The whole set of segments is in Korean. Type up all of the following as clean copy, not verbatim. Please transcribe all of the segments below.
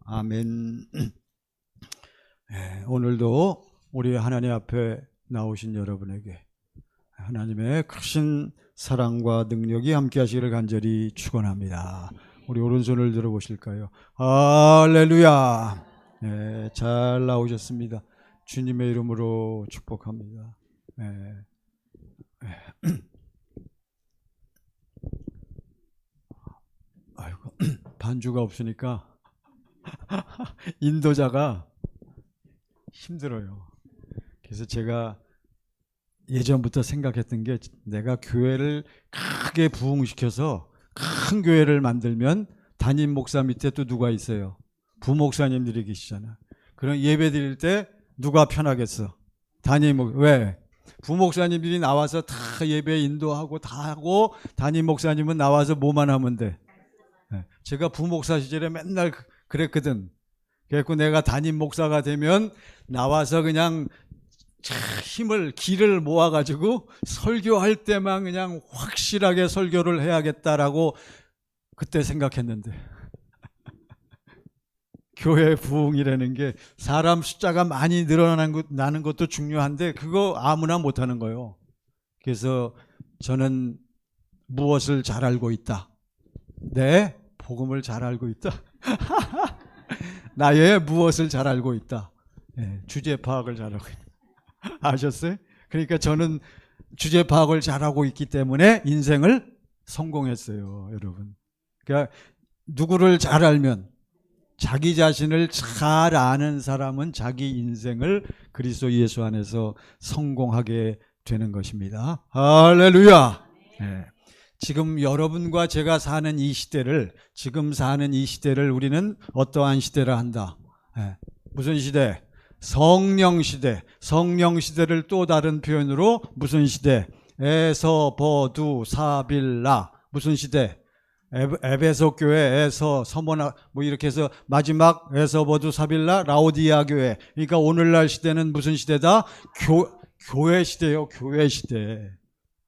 아멘. 오늘도 우리 하나님 앞에 나오신 여러분에게 하나님의 크신 사랑과 능력이 함께 하시기를 간절히 축원합니다. 우리 오른손을 들어보실까요? 할렐루야. 잘 나오셨습니다. 주님의 이름으로 축복합니다. 아이고, 반주가 없으니까 인도자가 힘들어요. 그래서 제가 예전부터 생각했던 게 내가 교회를 크게 부흥시켜서 큰 교회를 만들면 담임 목사 밑에 또 누가 있어요? 부목사님들이 계시잖아. 그럼 예배 드릴 때 누가 편하겠어? 담임 목사. 왜? 부목사님들이 나와서 다 예배 인도하고 다 하고 담임 목사님은 나와서 뭐만 하면 돼? 제가 부목사 시절에 맨날 그랬거든. 그래서 내가 담임 목사가 되면 나와서 그냥 기를 모아가지고 설교할 때만 그냥 확실하게 설교를 해야겠다라고 그때 생각했는데 교회 부흥이라는 게 사람 숫자가 많이 늘어나는 것도 중요한데 그거 아무나 못하는 거예요. 그래서 저는 무엇을 잘 알고 있다? 네, 복음을 잘 알고 있다. 나의 무엇을 잘 알고 있다. 주제 파악을 잘하고 있다. 아셨어요? 그러니까 저는 주제 파악을 잘하고 있기 때문에 인생을 성공했어요, 여러분. 그러니까 누구를 잘 알면 자기 자신을 잘 아는 사람은 자기 인생을 그리스도 예수 안에서 성공하게 되는 것입니다. 할렐루야. 지금 여러분과 제가 사는 이 시대를, 지금 사는 이 시대를 우리는 어떠한 시대라 한다? 무슨 시대? 성령 시대. 성령 시대를 또 다른 표현으로 무슨 시대? 에서버두사빌라. 무슨 시대? 에베소 교회, 에서, 서머나, 뭐 이렇게 해서 마지막 에서버두사빌라, 라오디아 교회. 그러니까 오늘날 시대는 무슨 시대다? 교회 시대요, 교회 시대.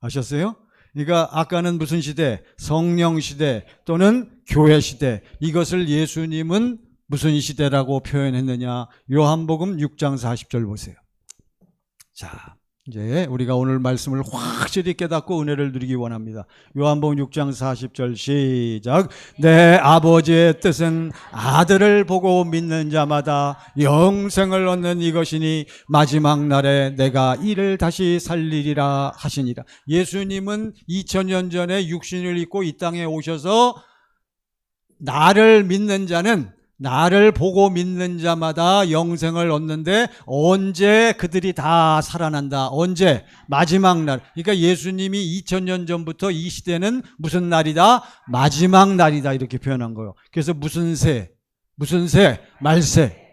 아셨어요? 그러니까 아까는 무슨 시대? 성령 시대 또는 교회 시대. 이것을 예수님은 무슨 시대라고 표현했느냐? 요한복음 6장 40절 보세요. 자, 이제 우리가 오늘 말씀을 확실히 깨닫고 은혜를 누리기 원합니다. 요한복음 6장 40절 시작. 내 아버지의 뜻은 아들을 보고 믿는 자마다 영생을 얻는 이것이니 마지막 날에 내가 이를 다시 살리리라 하시니라. 예수님은 2000년 전에 육신을 입고 이 땅에 오셔서 나를 믿는 자는, 나를 보고 믿는 자마다 영생을 얻는데 언제 그들이 다 살아난다? 언제? 마지막 날. 그러니까 예수님이 2000년 전부터 이 시대는 무슨 날이다? 마지막 날이다 이렇게 표현한 거예요. 그래서 무슨 새? 무슨 새? 말세.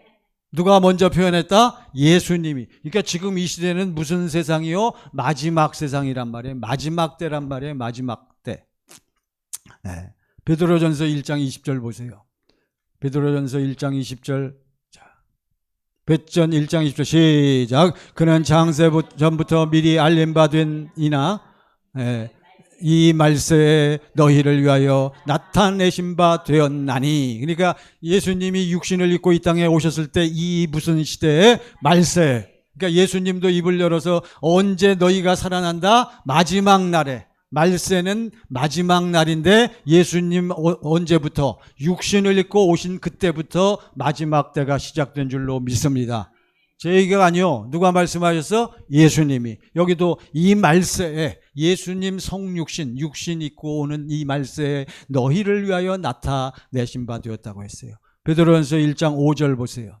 누가 먼저 표현했다? 예수님이. 그러니까 지금 이 시대는 무슨 세상이요? 마지막 세상이란 말이에요. 마지막 때란 말이에요. 마지막 때. 베드로전서 1장 20절 보세요. 베드로전서 1장 20절. 자, 베전 1장 20절 시작. 그는 장세 전부터 미리 알림 받은 이나 이 말세에 너희를 위하여 나타내신 바 되었나니. 그러니까 예수님이 육신을 입고 이 땅에 오셨을 때 이 무슨 시대에? 말세. 그러니까 예수님도 입을 열어서 언제 너희가 살아난다? 마지막 날에. 말세는 마지막 날인데 예수님 언제부터? 육신을 입고 오신 그때부터 마지막 때가 시작된 줄로 믿습니다. 제 얘기가 아니요. 누가 말씀하셨어? 예수님이. 여기도 이 말세에 예수님 성육신, 육신 입고 오는 이 말세에 너희를 위하여 나타내신 바 되었다고 했어요. 베드로전서 1장 5절 보세요.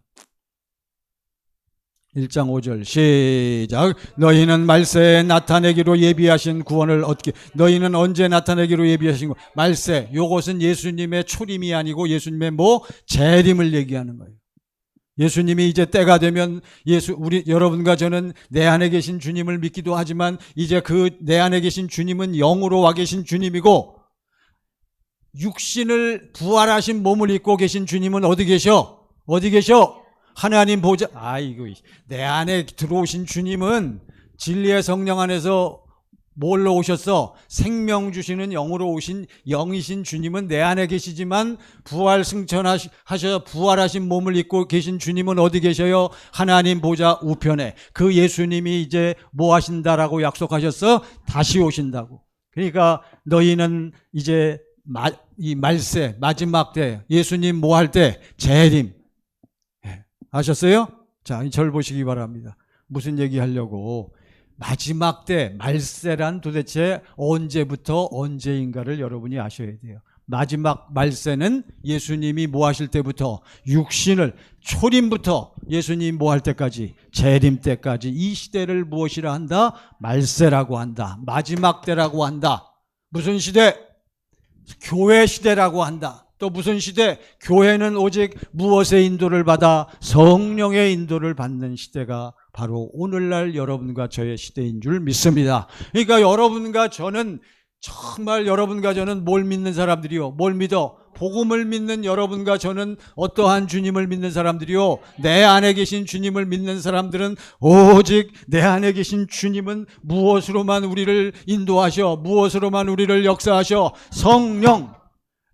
1장 5절 시작. 너희는 말세에 나타내기로 예비하신 구원을 얻기. 너희는 언제 나타내기로 예비하신 구원? 말세. 요것은 예수님의 초림이 아니고 예수님의 재림을 얘기하는 거예요. 예수님이 이제 때가 되면 우리 여러분과 저는 내 안에 계신 주님을 믿기도 하지만 이제 그 내 안에 계신 주님은 영으로 와 계신 주님이고 육신을 부활하신 몸을 입고 계신 주님은 어디 계셔? 어디 계셔? 하나님 보좌. 아이고, 내 안에 들어오신 주님은 진리의 성령 안에서 뭘로 오셨어? 생명 주시는 영으로 오신 영이신 주님은 내 안에 계시지만 부활 승천하셔 부활하신 몸을 입고 계신 주님은 어디 계셔요? 하나님 보좌 우편에. 그 예수님이 이제 뭐 하신다라고 약속하셨어? 다시 오신다고. 그러니까 너희는 이제 이 말세 마지막 때 예수님 뭐 할 때? 재림. 아셨어요? 자, 이 절 보시기 바랍니다. 무슨 얘기 하려고? 마지막 때 말세란 도대체 언제부터 언제인가를 여러분이 아셔야 돼요. 마지막 말세는 예수님이 뭐 하실 때부터 육신을 초림부터 예수님 뭐 할 때까지 재림 때까지 이 시대를 무엇이라 한다? 말세라고 한다. 마지막 때라고 한다. 무슨 시대? 교회 시대라고 한다. 또 무슨 시대? 교회는 오직 무엇의 인도를 받아? 성령의 인도를 받는 시대가 바로 오늘날 여러분과 저의 시대인 줄 믿습니다. 그러니까 여러분과 저는 정말 여러분과 저는 뭘 믿는 사람들이요? 뭘 믿어? 복음을 믿는 여러분과 저는 어떠한 주님을 믿는 사람들이요? 내 안에 계신 주님을 믿는 사람들은 오직 내 안에 계신 주님은 무엇으로만 우리를 인도하셔? 무엇으로만 우리를 역사하셔? 성령.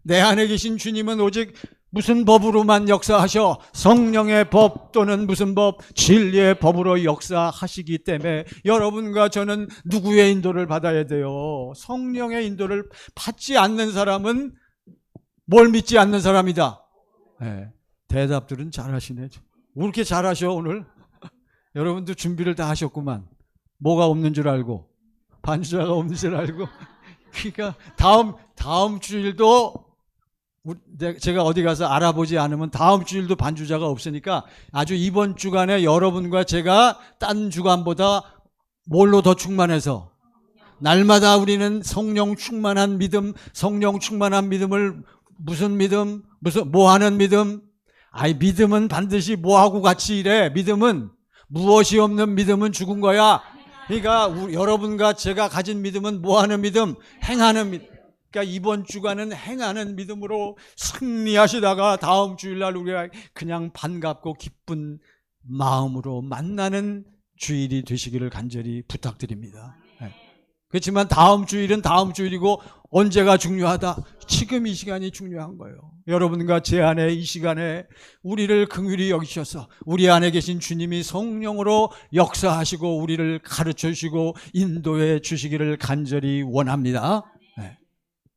내 안에 계신 주님은 오직 무슨 법으로만 역사하셔? 성령의 법 또는 무슨 법? 진리의 법으로 역사하시기 때문에 여러분과 저는 누구의 인도를 받아야 돼요? 성령의 인도를 받지 않는 사람은 뭘 믿지 않는 사람이다. 네, 대답들은 잘하시네. 왜 이렇게 잘하셔 오늘? 여러분도 준비를 다 하셨구만. 뭐가 없는 줄 알고 반주자가 없는 줄 알고. 그러니까 다음 주일도 제가 어디 가서 알아보지 않으면 다음 주일도 반주자가 없으니까 아주 이번 주간에 여러분과 제가 딴 주간보다 뭘로 더 충만해서 날마다 우리는 성령 충만한 믿음, 성령 충만한 믿음을 무슨 믿음? 뭐 하는 믿음? 아이, 믿음은 반드시 뭐하고 같이 일해. 믿음은 무엇이 없는 믿음은 죽은 거야. 그러니까 여러분과 제가 가진 믿음은 뭐 하는 믿음? 행하는 믿음. 그러니까 이번 주간은 행하는 믿음으로 승리하시다가 다음 주일날 우리가 그냥 반갑고 기쁜 마음으로 만나는 주일이 되시기를 간절히 부탁드립니다. 그렇지만 다음 주일은 다음 주일이고 언제가 중요하다? 지금 이 시간이 중요한 거예요. 여러분과 제 안에 이 시간에 우리를 긍휼히 여기셔서 우리 안에 계신 주님이 성령으로 역사하시고 우리를 가르쳐 주시고 인도해 주시기를 간절히 원합니다.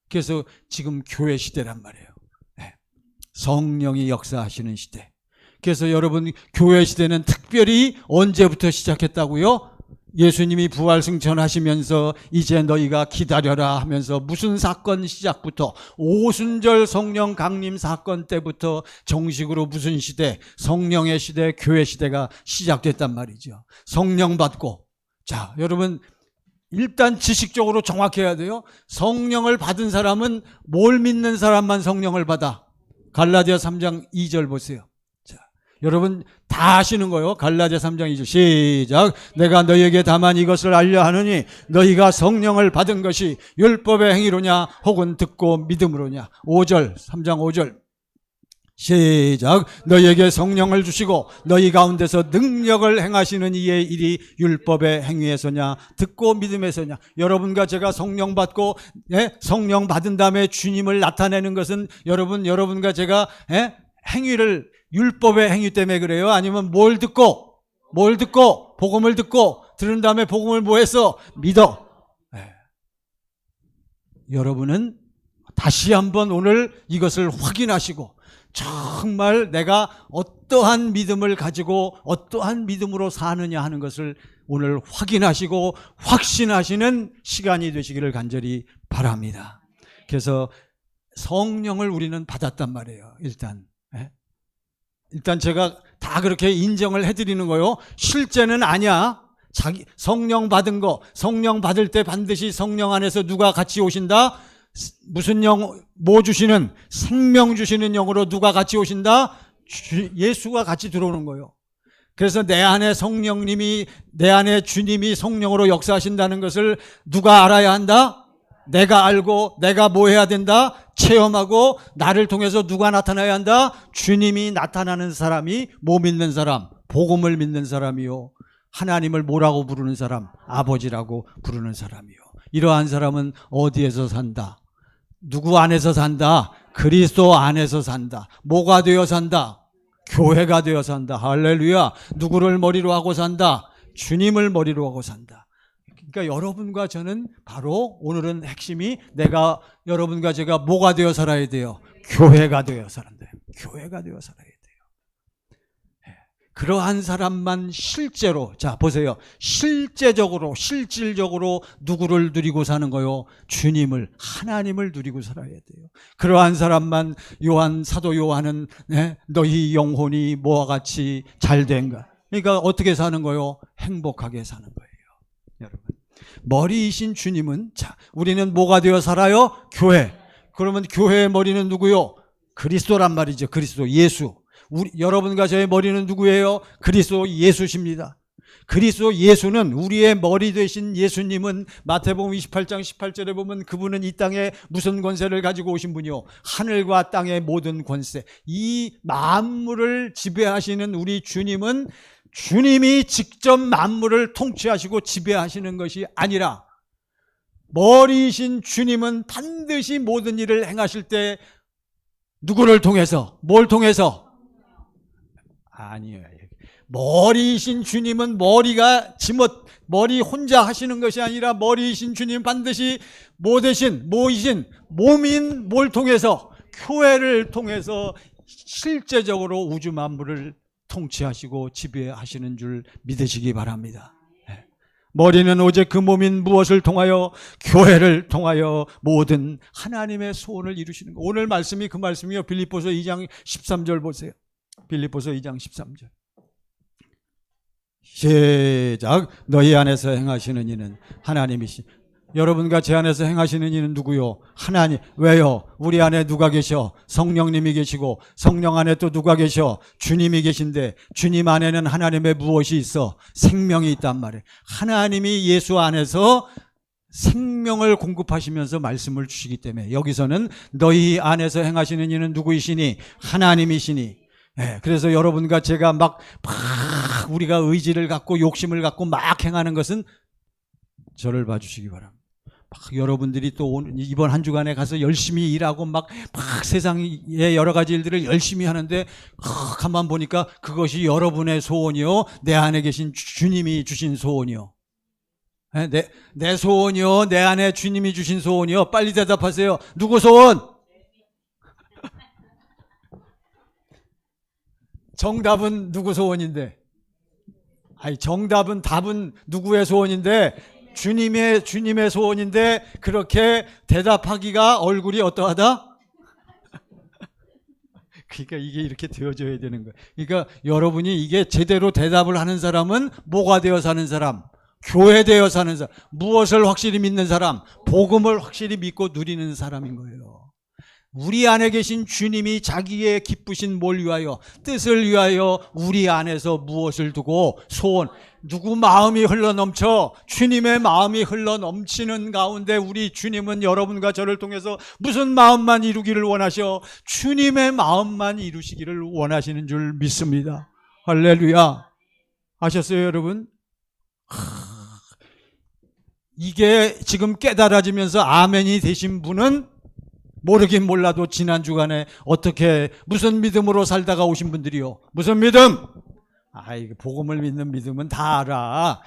그래서 지금 교회 시대란 말이에요. 성령이 역사하시는 시대. 그래서 여러분 교회 시대는 특별히 언제부터 시작했다고요? 예수님이 부활 승천하시면서 이제 너희가 기다려라 하면서 무슨 사건 시작부터 오순절 성령 강림 사건 때부터 정식으로 무슨 시대? 성령의 시대, 교회 시대가 시작됐단 말이죠. 성령 받고. 자, 여러분 일단 지식적으로 정확해야 돼요. 성령을 받은 사람은 뭘 믿는 사람만 성령을 받아? 갈라디아 3장 2절 보세요. 자, 여러분 다 아시는 거예요. 갈라디아 3장 2절 시작. 내가 너희에게 다만 이것을 알려 하느니 너희가 성령을 받은 것이 율법의 행위로냐 혹은 듣고 믿음으로냐. 5절 3장 5절 시작. 너희에게 성령을 주시고 너희 가운데서 능력을 행하시는 이의 일이 율법의 행위에서냐 듣고 믿음에서냐. 여러분과 제가 성령 받고 성령 받은 다음에 주님을 나타내는 것은 여러분과 제가 행위를 율법의 행위 때문에 그래요? 아니면 뭘 듣고 복음을 듣고 들은 다음에 복음을 뭐 했어? 믿어. 여러분은 다시 한번 오늘 이것을 확인하시고 정말 내가 어떠한 믿음을 가지고 어떠한 믿음으로 사느냐 하는 것을 오늘 확인하시고 확신하시는 시간이 되시기를 간절히 바랍니다. 그래서 성령을 우리는 받았단 말이에요. 일단 제가 다 그렇게 인정을 해드리는 거요. 실제는 아니야. 성령 받은 거, 성령 받을 때 반드시 성령 안에서 누가 같이 오신다? 무슨 영, 뭐 주시는? 생명 주시는 영으로 누가 같이 오신다? 예수가 같이 들어오는 거예요. 그래서 내 안에 성령님이, 내 안에 주님이 성령으로 역사하신다는 것을 누가 알아야 한다? 내가 알고 내가 뭐 해야 된다? 체험하고 나를 통해서 누가 나타나야 한다? 주님이 나타나는 사람이 뭐 믿는 사람? 복음을 믿는 사람이요. 하나님을 뭐라고 부르는 사람? 아버지라고 부르는 사람이요. 이러한 사람은 어디에서 산다? 누구 안에서 산다? 그리스도 안에서 산다. 뭐가 되어 산다? 교회가 되어 산다. 할렐루야. 누구를 머리로 하고 산다? 주님을 머리로 하고 산다. 그러니까 여러분과 저는 바로 오늘은 핵심이 여러분과 제가 뭐가 되어 살아야 돼요? 교회가 되어 살아야 돼요. 교회가 되어 살아야 돼요. 그러한 사람만 실제로, 자 보세요, 실질적으로 누구를 누리고 사는 거요? 주님을, 하나님을 누리고 살아야 돼요. 그러한 사람만 사도 요한은 너희 영혼이 뭐와 같이 잘된가? 그러니까 어떻게 사는 거요? 행복하게 사는 거예요. 여러분, 머리이신 주님은, 자 우리는 뭐가 되어 살아요? 교회. 그러면 교회의 머리는 누구요? 그리스도란 말이죠. 그리스도, 예수. 여러분과 저의 머리는 누구예요? 그리스도 예수십니다. 그리스도 예수는, 우리의 머리 되신 예수님은 마태복음 28장 18절에 보면 그분은 이 땅에 무슨 권세를 가지고 오신 분이요? 하늘과 땅의 모든 권세. 이 만물을 지배하시는 우리 주님은 주님이 직접 만물을 통치하시고 지배하시는 것이 아니라 머리이신 주님은 반드시 모든 일을 행하실 때 누구를 통해서, 뭘 통해서? 아니에요. 머리이신 주님은 머리 혼자 하시는 것이 아니라 머리이신 주님 반드시 뭐이신 몸인 뭘 통해서? 교회를 통해서 실제적으로 우주 만물을 통치하시고 지배하시는 줄 믿으시기 바랍니다. 머리는 오직 그 몸인 무엇을 통하여? 교회를 통하여 모든 하나님의 소원을 이루시는 거. 오늘 말씀이 그 말씀이요. 빌립보서 2장 13절 보세요. 빌립보서 2장 13절. 시작. 너희 안에서 행하시는 이는 하나님이시. 여러분과 제 안에서 행하시는 이는 누구요? 하나님. 왜요? 우리 안에 누가 계셔? 성령님이 계시고, 성령 안에 또 누가 계셔? 주님이 계신데, 주님 안에는 하나님의 무엇이 있어? 생명이 있단 말이에요. 하나님이 예수 안에서 생명을 공급하시면서 말씀을 주시기 때문에 여기서는 너희 안에서 행하시는 이는 누구이시니? 하나님이시니. 그래서 여러분과 제가 막 우리가 의지를 갖고 욕심을 갖고 막 행하는 것은, 저를 봐주시기 바랍니다. 여러분들이 또 이번 한 주간에 가서 열심히 일하고 막 세상의 여러 가지 일들을 열심히 하는데, 가만 보니까 그것이 여러분의 소원이요? 내 안에 계신 주님이 주신 소원이요? 내 소원이요? 내 안에 주님이 주신 소원이요? 빨리 대답하세요. 누구 소원? 정답은 누구 소원인데? 답은 누구의 소원인데? 주님의 소원인데, 그렇게 대답하기가 얼굴이 어떠하다? 그러니까 이게 이렇게 되어져야 되는 거예요. 그러니까 여러분이 이게 제대로 대답을 하는 사람은 뭐가 되어 사는 사람? 교회 되어 사는 사람. 무엇을 확실히 믿는 사람? 복음을 확실히 믿고 누리는 사람인 거예요. 우리 안에 계신 주님이 자기의 기쁘신 뭘 위하여, 뜻을 위하여 우리 안에서 무엇을 두고 소원, 누구 마음이 흘러넘쳐? 주님의 마음이 흘러넘치는 가운데 우리 주님은 여러분과 저를 통해서 무슨 마음만 이루기를 원하셔? 주님의 마음만 이루시기를 원하시는 줄 믿습니다. 할렐루야. 아셨어요, 여러분? 이게 지금 깨달아지면서 아멘이 되신 분은 모르긴 몰라도 지난 주간에 무슨 믿음으로 살다가 오신 분들이요? 무슨 믿음? 복음을 믿는 믿음은 다 알아.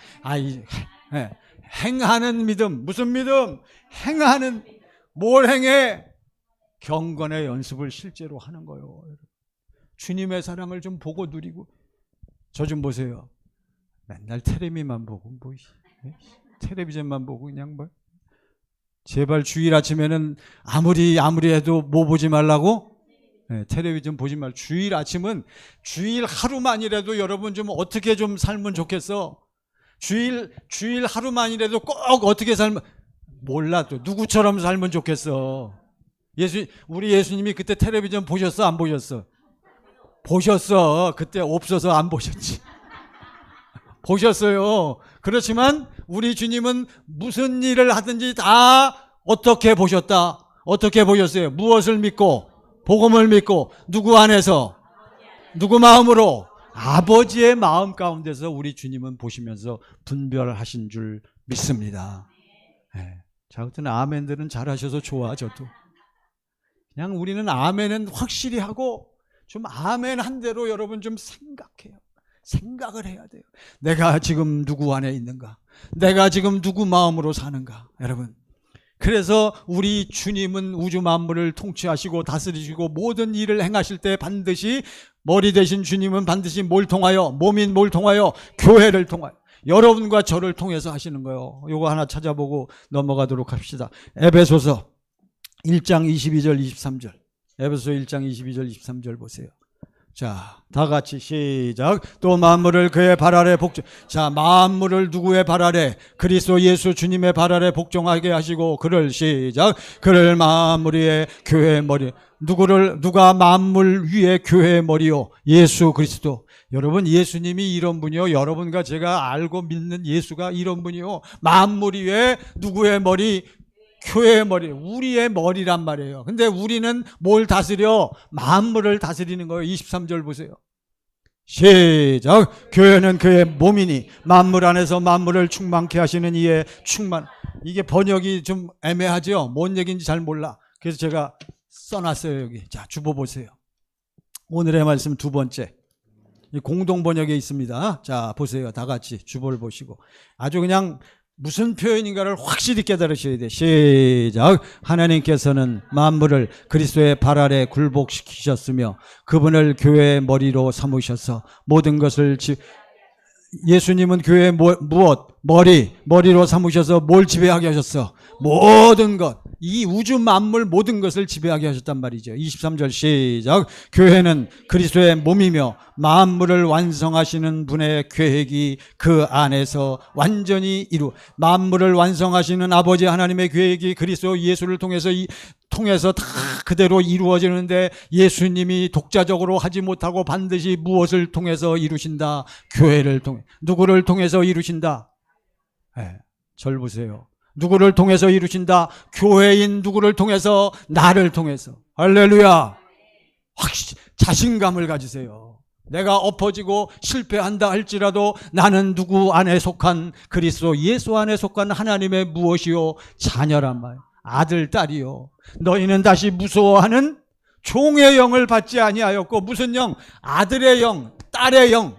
행하는 믿음. 무슨 믿음? 뭘 행해? 경건의 연습을 실제로 하는 거예요. 주님의 사랑을 좀 보고 누리고. 저 좀 보세요. 맨날 텔레비만 보고, 텔레비전만 보고 그냥 제발 주일 아침에는 아무리 해도 뭐 보지 말라고? 텔레비전 보지 말고. 주일 아침은 주일 하루만이라도 여러분 좀 어떻게 좀 살면 좋겠어? 주일 하루만이라도 꼭 어떻게 살면, 몰라도 누구처럼 살면 좋겠어? 우리 예수님이 그때 텔레비전 보셨어? 안 보셨어? 보셨어. 그때 없어서 안 보셨지. 보셨어요. 그렇지만 우리 주님은 무슨 일을 하든지 다 어떻게 보셨다? 어떻게 보셨어요? 무엇을 믿고? 복음을 믿고. 누구 안에서? 누구 마음으로? 아버지의 마음 가운데서 우리 주님은 보시면서 분별하신 줄 믿습니다. 자, 어떤 아멘들은 잘하셔서 좋아. 저도 그냥 우리는 아멘은 확실히 하고 좀 아멘 한 대로 여러분 좀 생각을 해야 돼요. 내가 지금 누구 안에 있는가? 내가 지금 누구 마음으로 사는가? 여러분, 그래서 우리 주님은 우주 만물을 통치하시고 다스리시고 모든 일을 행하실 때 반드시 머리 되신 주님은 반드시 뭘 통하여, 몸인 뭘 통하여, 교회를 통하여, 여러분과 저를 통해서 하시는 거예요. 이거 하나 찾아보고 넘어가도록 합시다. 에베소서 1장 22절 23절. 에베소서 1장 22절 23절 보세요. 자, 다 같이 시작. 또 만물을 그의 발 아래 복종. 자, 만물을 누구의 발 아래? 그리스도 예수 주님의 발 아래 복종하게 하시고 그를 시작. 그를 만물 위에 교회의 머리. 누가 만물 위에 교회의 머리요? 예수 그리스도. 여러분, 예수님이 이런 분이요. 여러분과 제가 알고 믿는 예수가 이런 분이요. 만물 위에 누구의 머리? 교회의 머리, 우리의 머리란 말이에요. 근데 우리는 뭘 다스려? 만물을 다스리는 거예요. 23절 보세요. 시작. 교회는 그의 몸이니 만물 안에서 만물을 충만케 하시는 이의 충만. 이게 번역이 좀 애매하죠? 뭔 얘기인지 잘 몰라. 그래서 제가 써놨어요. 여기. 자, 주보 보세요. 오늘의 말씀 두 번째. 공동 번역에 있습니다. 자, 보세요. 다 같이 주보를 보시고. 아주 그냥 무슨 표현인가를 확실히 깨달으셔야 돼요. 시작. 하나님께서는 만물을 그리스도의 발 아래 굴복시키셨으며 그분을 교회의 머리로 삼으셔서 모든 것을 예수님은 교회의 무엇? 머리로 삼으셔서 뭘 지배하게 하셨어? 모든 것. 이 우주 만물 모든 것을 지배하게 하셨단 말이죠. 23절 시작. 교회는 그리스도의 몸이며 만물을 완성하시는 분의 계획이 그 안에서 완전히 만물을 완성하시는 아버지 하나님의 계획이 그리스도 예수를 통해서 다 그대로 이루어지는데 예수님이 독자적으로 하지 못하고 반드시 무엇을 통해서 이루신다? 교회를 통해. 누구를 통해서 이루신다? 절 보세요. 누구를 통해서 이루신다? 교회인 누구를 통해서? 나를 통해서. 할렐루야. 확실히 자신감을 가지세요. 내가 엎어지고 실패한다 할지라도 나는 누구 안에 속한 그리스도 예수 안에 속한 하나님의 무엇이요? 자녀란 말. 아들, 딸이요. 너희는 다시 무서워하는 종의 영을 받지 아니하였고 무슨 영? 아들의 영, 딸의 영,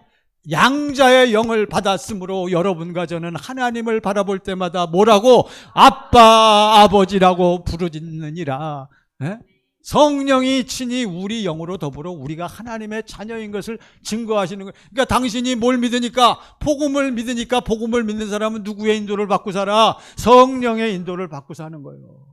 양자의 영을 받았으므로 여러분과 저는 하나님을 바라볼 때마다 뭐라고? 아빠, 아버지라고 부르짖느니라. 성령이 친히 우리 영으로 더불어 우리가 하나님의 자녀인 것을 증거하시는 거예요. 그러니까 당신이 뭘 믿으니까? 복음을 믿으니까 복음을 믿는 사람은 누구의 인도를 받고 살아? 성령의 인도를 받고 사는 거예요.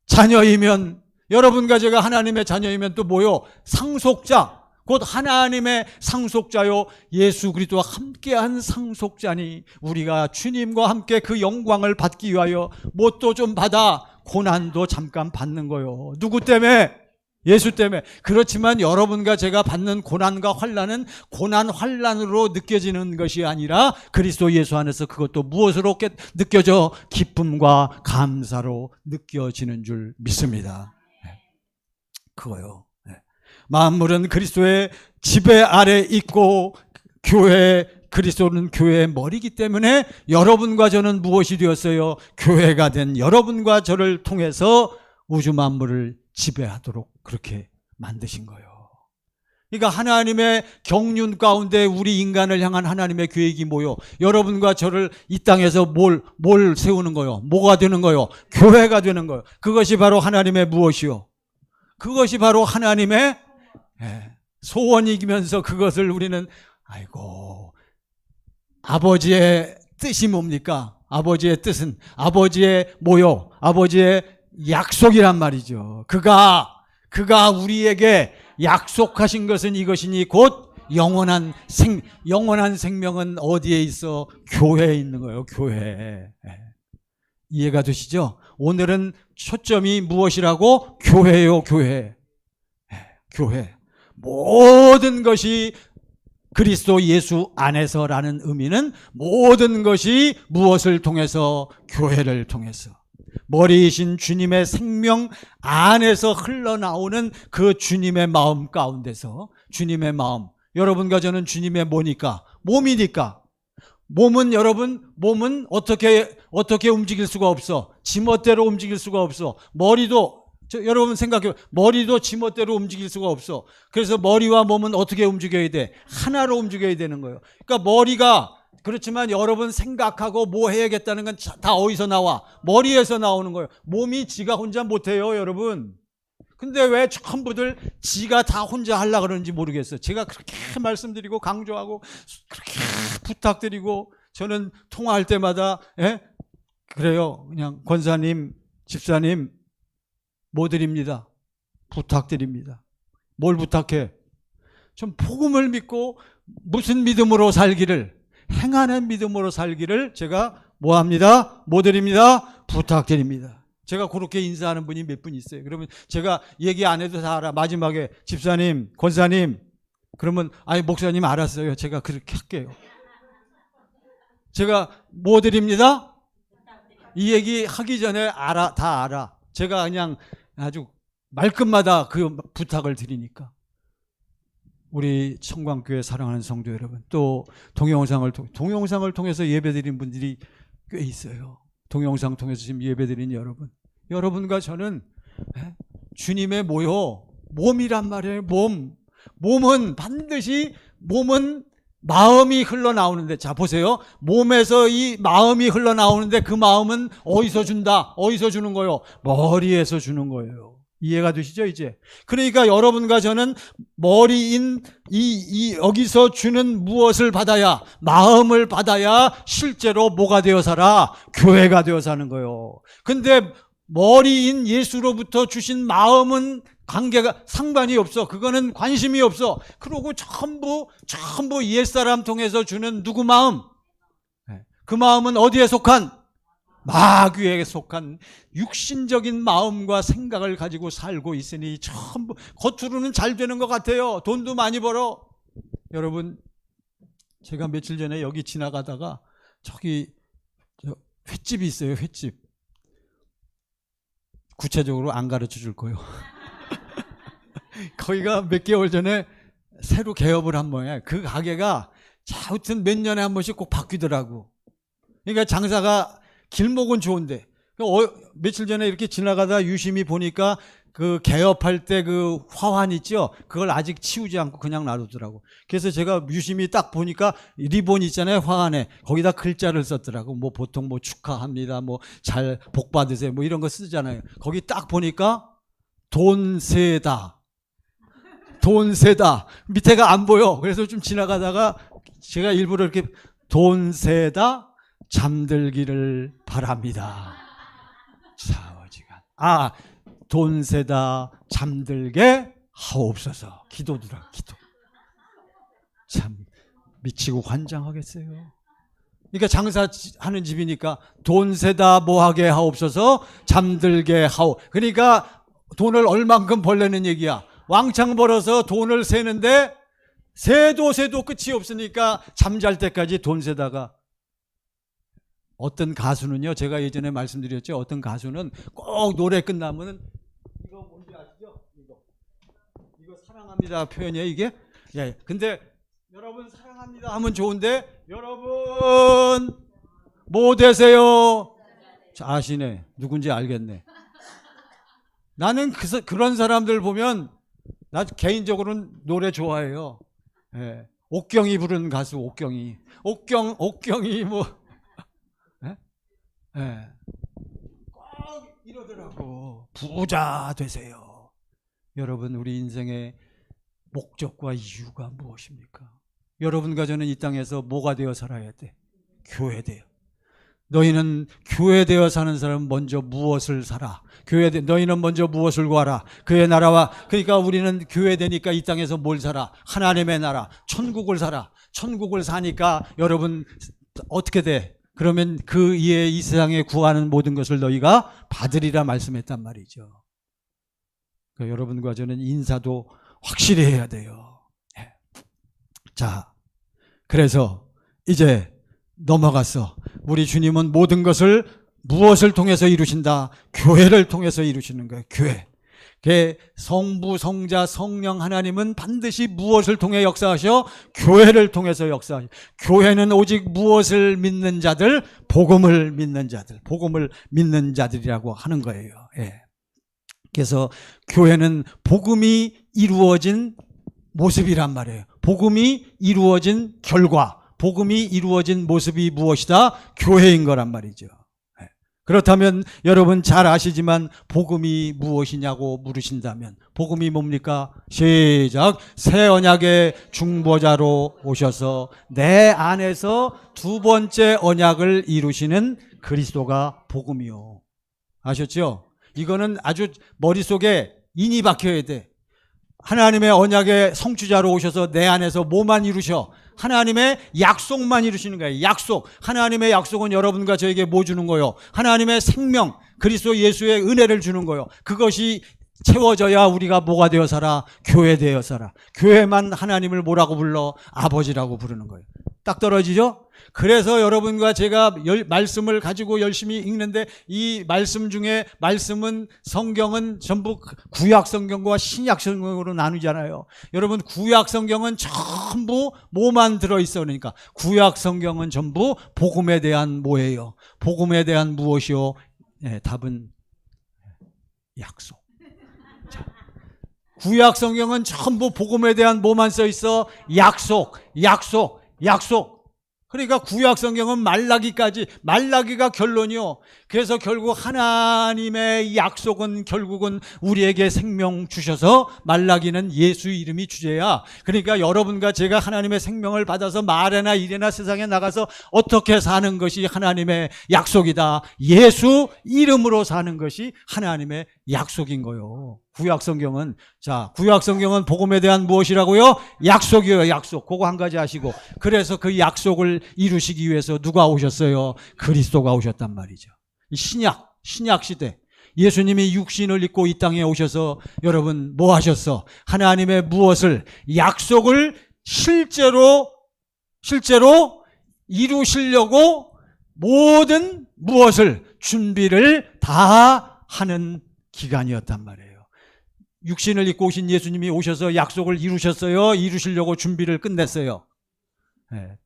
자녀이면, 여러분과 제가 하나님의 자녀이면 또 뭐요? 상속자. 곧 하나님의 상속자요 예수 그리스도와 함께한 상속자니 우리가 주님과 함께 그 영광을 받기 위하여 뭣도 좀 받아 고난도 잠깐 받는 거요. 누구 때문에? 예수 때문에. 그렇지만 여러분과 제가 받는 고난과 환난은 고난 환난으로 느껴지는 것이 아니라 그리스도 예수 안에서 그것도 무엇으로 느껴져? 기쁨과 감사로 느껴지는 줄 믿습니다. 그거요. 만물은 그리스도의 지배 아래 있고 그리스도는 교회의 머리이기 때문에 여러분과 저는 무엇이 되었어요? 교회가 된 여러분과 저를 통해서 우주 만물을 지배하도록 그렇게 만드신 거예요. 그러니까 하나님의 경륜 가운데 우리 인간을 향한 하나님의 계획이 뭐요? 여러분과 저를 이 땅에서 뭘 세우는 거요? 뭐가 되는 거요? 교회가 되는 거요. 그것이 바로 하나님의 무엇이요? 그것이 바로 하나님의 소원이면서 그것을 우리는 아이고 아버지의 뜻이 뭡니까? 아버지의 뜻은 아버지의 뭐요? 아버지의 약속이란 말이죠. 그가 우리에게 약속하신 것은 이것이니 곧 영원한 생명은 어디에 있어? 교회에 있는 거예요. 교회. 이해가 되시죠? 오늘은 초점이 무엇이라고? 교회요. 교회. 교회. 모든 것이 그리스도 예수 안에서라는 의미는 모든 것이 무엇을 통해서? 교회를 통해서. 머리이신 주님의 생명 안에서 흘러나오는 그 주님의 마음 가운데서 주님의 마음. 여러분과 저는 주님의 뭐니까? 몸이니까. 몸은 여러분, 몸은 어떻게 움직일 수가 없어. 지멋대로 움직일 수가 없어. 머리도, 여러분 생각해요. 머리도 지멋대로 움직일 수가 없어. 그래서 머리와 몸은 어떻게 움직여야 돼? 하나로 움직여야 되는 거예요. 그러니까 머리가, 그렇지만 여러분 생각하고 뭐 해야겠다는 건 다 어디서 나와? 머리에서 나오는 거예요. 몸이 지가 혼자 못해요, 여러분. 근데 왜 전부들 지가 다 혼자 하려고 그러는지 모르겠어요. 제가 그렇게 말씀드리고 강조하고 그렇게 부탁드리고 저는 통화할 때마다 그래요. 그냥 권사님, 집사님 뭐 드립니다. 부탁드립니다. 뭘 부탁해? 좀 복음을 믿고 무슨 믿음으로 살기를, 행하는 믿음으로 살기를 제가 뭐 합니다? 뭐 드립니다? 부탁드립니다. 제가 그렇게 인사하는 분이 몇 분 있어요. 그러면 제가 얘기 안 해도 다 알아. 마지막에 집사님, 권사님, 그러면 아니 목사님 알았어요. 제가 그렇게 할게요. 제가 뭐 드립니다? 이 얘기 하기 전에 다 알아. 제가 그냥 아주 말끝마다 그 부탁을 드리니까. 우리 청광교회 사랑하는 성도 여러분, 또 동영상을 통해서 예배드린 분들이 꽤 있어요. 동영상 통해서 지금 예배드린 여러분과 저는 주님의 몸이란 말이에요. 몸은 반드시 마음이 흘러나오는데, 자 보세요. 몸에서 이 마음이 흘러나오는데 그 마음은 어디서 준다? 어디서 주는 거예요? 머리에서 주는 거예요. 이해가 되시죠, 이제? 그러니까 여러분과 저는 머리인 여기서 주는 무엇을 받아야, 마음을 받아야 실제로 뭐가 되어 살아? 교회가 되어 사는 거예요. 근데 머리인 예수로부터 주신 마음은 관계가 상관이 없어. 그거는 관심이 없어. 그러고 전부 옛사람 통해서 주는 누구 마음? 그 마음은 어디에 속한? 마귀에게 속한 육신적인 마음과 생각을 가지고 살고 있으니 전부 겉으로는 잘 되는 것 같아요. 돈도 많이 벌어. 여러분, 제가 며칠 전에 여기 지나가다가 저기 횟집이 있어요. 횟집. 구체적으로 안 가르쳐 줄 거예요. 거기가 몇 개월 전에 새로 개업을 한 모양이에요. 그 가게가 하여튼 몇 년에 한 번씩 꼭 바뀌더라고. 그러니까 장사가, 길목은 좋은데 며칠 전에 이렇게 지나가다 유심히 보니까 그 개업할 때 그 화환 있죠? 그걸 아직 치우지 않고 그냥 놔두더라고. 그래서 제가 유심히 딱 보니까 리본 있잖아요, 화환에. 거기다 글자를 썼더라고. 뭐 보통 뭐 축하합니다, 뭐 잘 복 받으세요, 뭐 이런 거 쓰잖아요. 거기 딱 보니까 돈 세다. 밑에가 안 보여. 그래서 좀 지나가다가 제가 일부러 이렇게 돈 세다 잠들기를 바랍니다. 사오지간. 돈 세다 잠들게 하옵소서. 기도더라, 기도. 참 미치고 환장하겠어요. 그러니까 장사하는 집이니까 돈 세다 뭐하게 하옵소서, 잠들게 하오. 그러니까 돈을 얼만큼 벌려는 얘기야. 왕창 벌어서 돈을 세는데 세도 끝이 없으니까 잠잘 때까지 돈 세다가, 어떤 가수는요, 제가 예전에 말씀드렸죠. 어떤 가수는 꼭 노래 끝나면은, 이거 뭔지 아시죠? 이거 사랑합니다 표현이에요, 이게? 예. 근데 여러분 사랑합니다 하면 좋은데, 여러분 뭐 되세요? 아시네. 누군지 알겠네. 나는 그런 사람들 보면, 나 개인적으로는 노래 좋아해요. 예. 옥경이 부른 가수, 옥경이 뭐, 예. 꼭 이러더라고. 부자 되세요. 여러분, 우리 인생의 목적과 이유가 무엇입니까? 여러분과 저는 이 땅에서 뭐가 되어 살아야 돼? 교회 되어. 너희는 교회 되어 사는 사람은 먼저 무엇을 살아? 너희는 먼저 무엇을 구하라? 그의 나라와. 그러니까 우리는 교회 되니까 이 땅에서 뭘 살아? 하나님의 나라, 천국을 살아. 천국을 사니까 여러분 어떻게 돼? 그러면 그 이에 이 세상에 구하는 모든 것을 너희가 받으리라 말씀했단 말이죠. 그러니까 여러분과 저는 인사도 확실히 해야 돼요. 자, 그래서 이제 넘어갔어. 우리 주님은 모든 것을 무엇을 통해서 이루신다? 교회를 통해서 이루시는 거예요. 교회. 성부, 성자, 성령 하나님은 반드시 무엇을 통해 역사하셔? 교회를 통해서 역사하셔. 교회는 오직 무엇을 믿는 자들? 복음을 믿는 자들, 복음을 믿는 자들이라고 하는 거예요. 예. 그래서 교회는 복음이 이루어진 모습이란 말이에요. 복음이 이루어진 결과, 복음이 이루어진 모습이 무엇이다? 교회인 거란 말이죠. 그렇다면 여러분 잘 아시지만 복음이 무엇이냐고 물으신다면 복음이 뭡니까? 시작. 새 언약의 중보자로 오셔서 내 안에서 두 번째 언약을 이루시는 그리스도가 복음이요. 아셨죠? 이거는 아주 머릿속에 인이 박혀야 돼. 하나님의 언약의 성취자로 오셔서 내 안에서 뭐만 이루셔? 하나님의 약속만 이루시는 거예요. 약속. 하나님의 약속은 여러분과 저에게 뭐 주는 거요? 하나님의 생명, 그리스도 예수의 은혜를 주는 거요. 그것이 채워져야 우리가 뭐가 되어 살아? 교회 되어 살아. 교회만 하나님을 뭐라고 불러? 아버지라고 부르는 거예요. 딱 떨어지죠? 그래서 여러분과 제가 말씀을 가지고 열심히 읽는데 이 말씀 중에 말씀은 성경은 전부 구약 성경과 신약 성경으로 나누잖아요. 여러분 구약 성경은 전부 뭐만 들어있어? 그러니까 구약 성경은 전부 복음에 대한 뭐예요? 복음에 대한 무엇이요? 네, 답은 약속. 자, 구약 성경은 전부 복음에 대한 뭐만 써 있어? 약속, 약속, 약속. 그러니까 구약 성경은 말라기까지, 말라기가 결론이요. 그래서 결국 하나님의 약속은 결국은 우리에게 생명 주셔서 말라기는 예수 이름이 주제야. 그러니까 여러분과 제가 하나님의 생명을 받아서 말에나 일에나 세상에 나가서 어떻게 사는 것이 하나님의 약속이다. 예수 이름으로 사는 것이 하나님의 약속인 거요. 구약 성경은, 자, 구약 성경은 복음에 대한 무엇이라고요? 약속이에요. 약속. 그거 한 가지 아시고. 그래서 그 약속을 이루시기 위해서 누가 오셨어요? 그리스도가 오셨단 말이죠. 신약 시대. 예수님이 육신을 입고 이 땅에 오셔서 여러분 뭐 하셨어? 하나님의 무엇을? 약속을 실제로 이루시려고 모든 무엇을? 준비를 다 하는 기간이었단 말이에요. 육신을 입고 오신 예수님이 오셔서 약속을 이루셨어요? 이루시려고 준비를 끝냈어요? 네,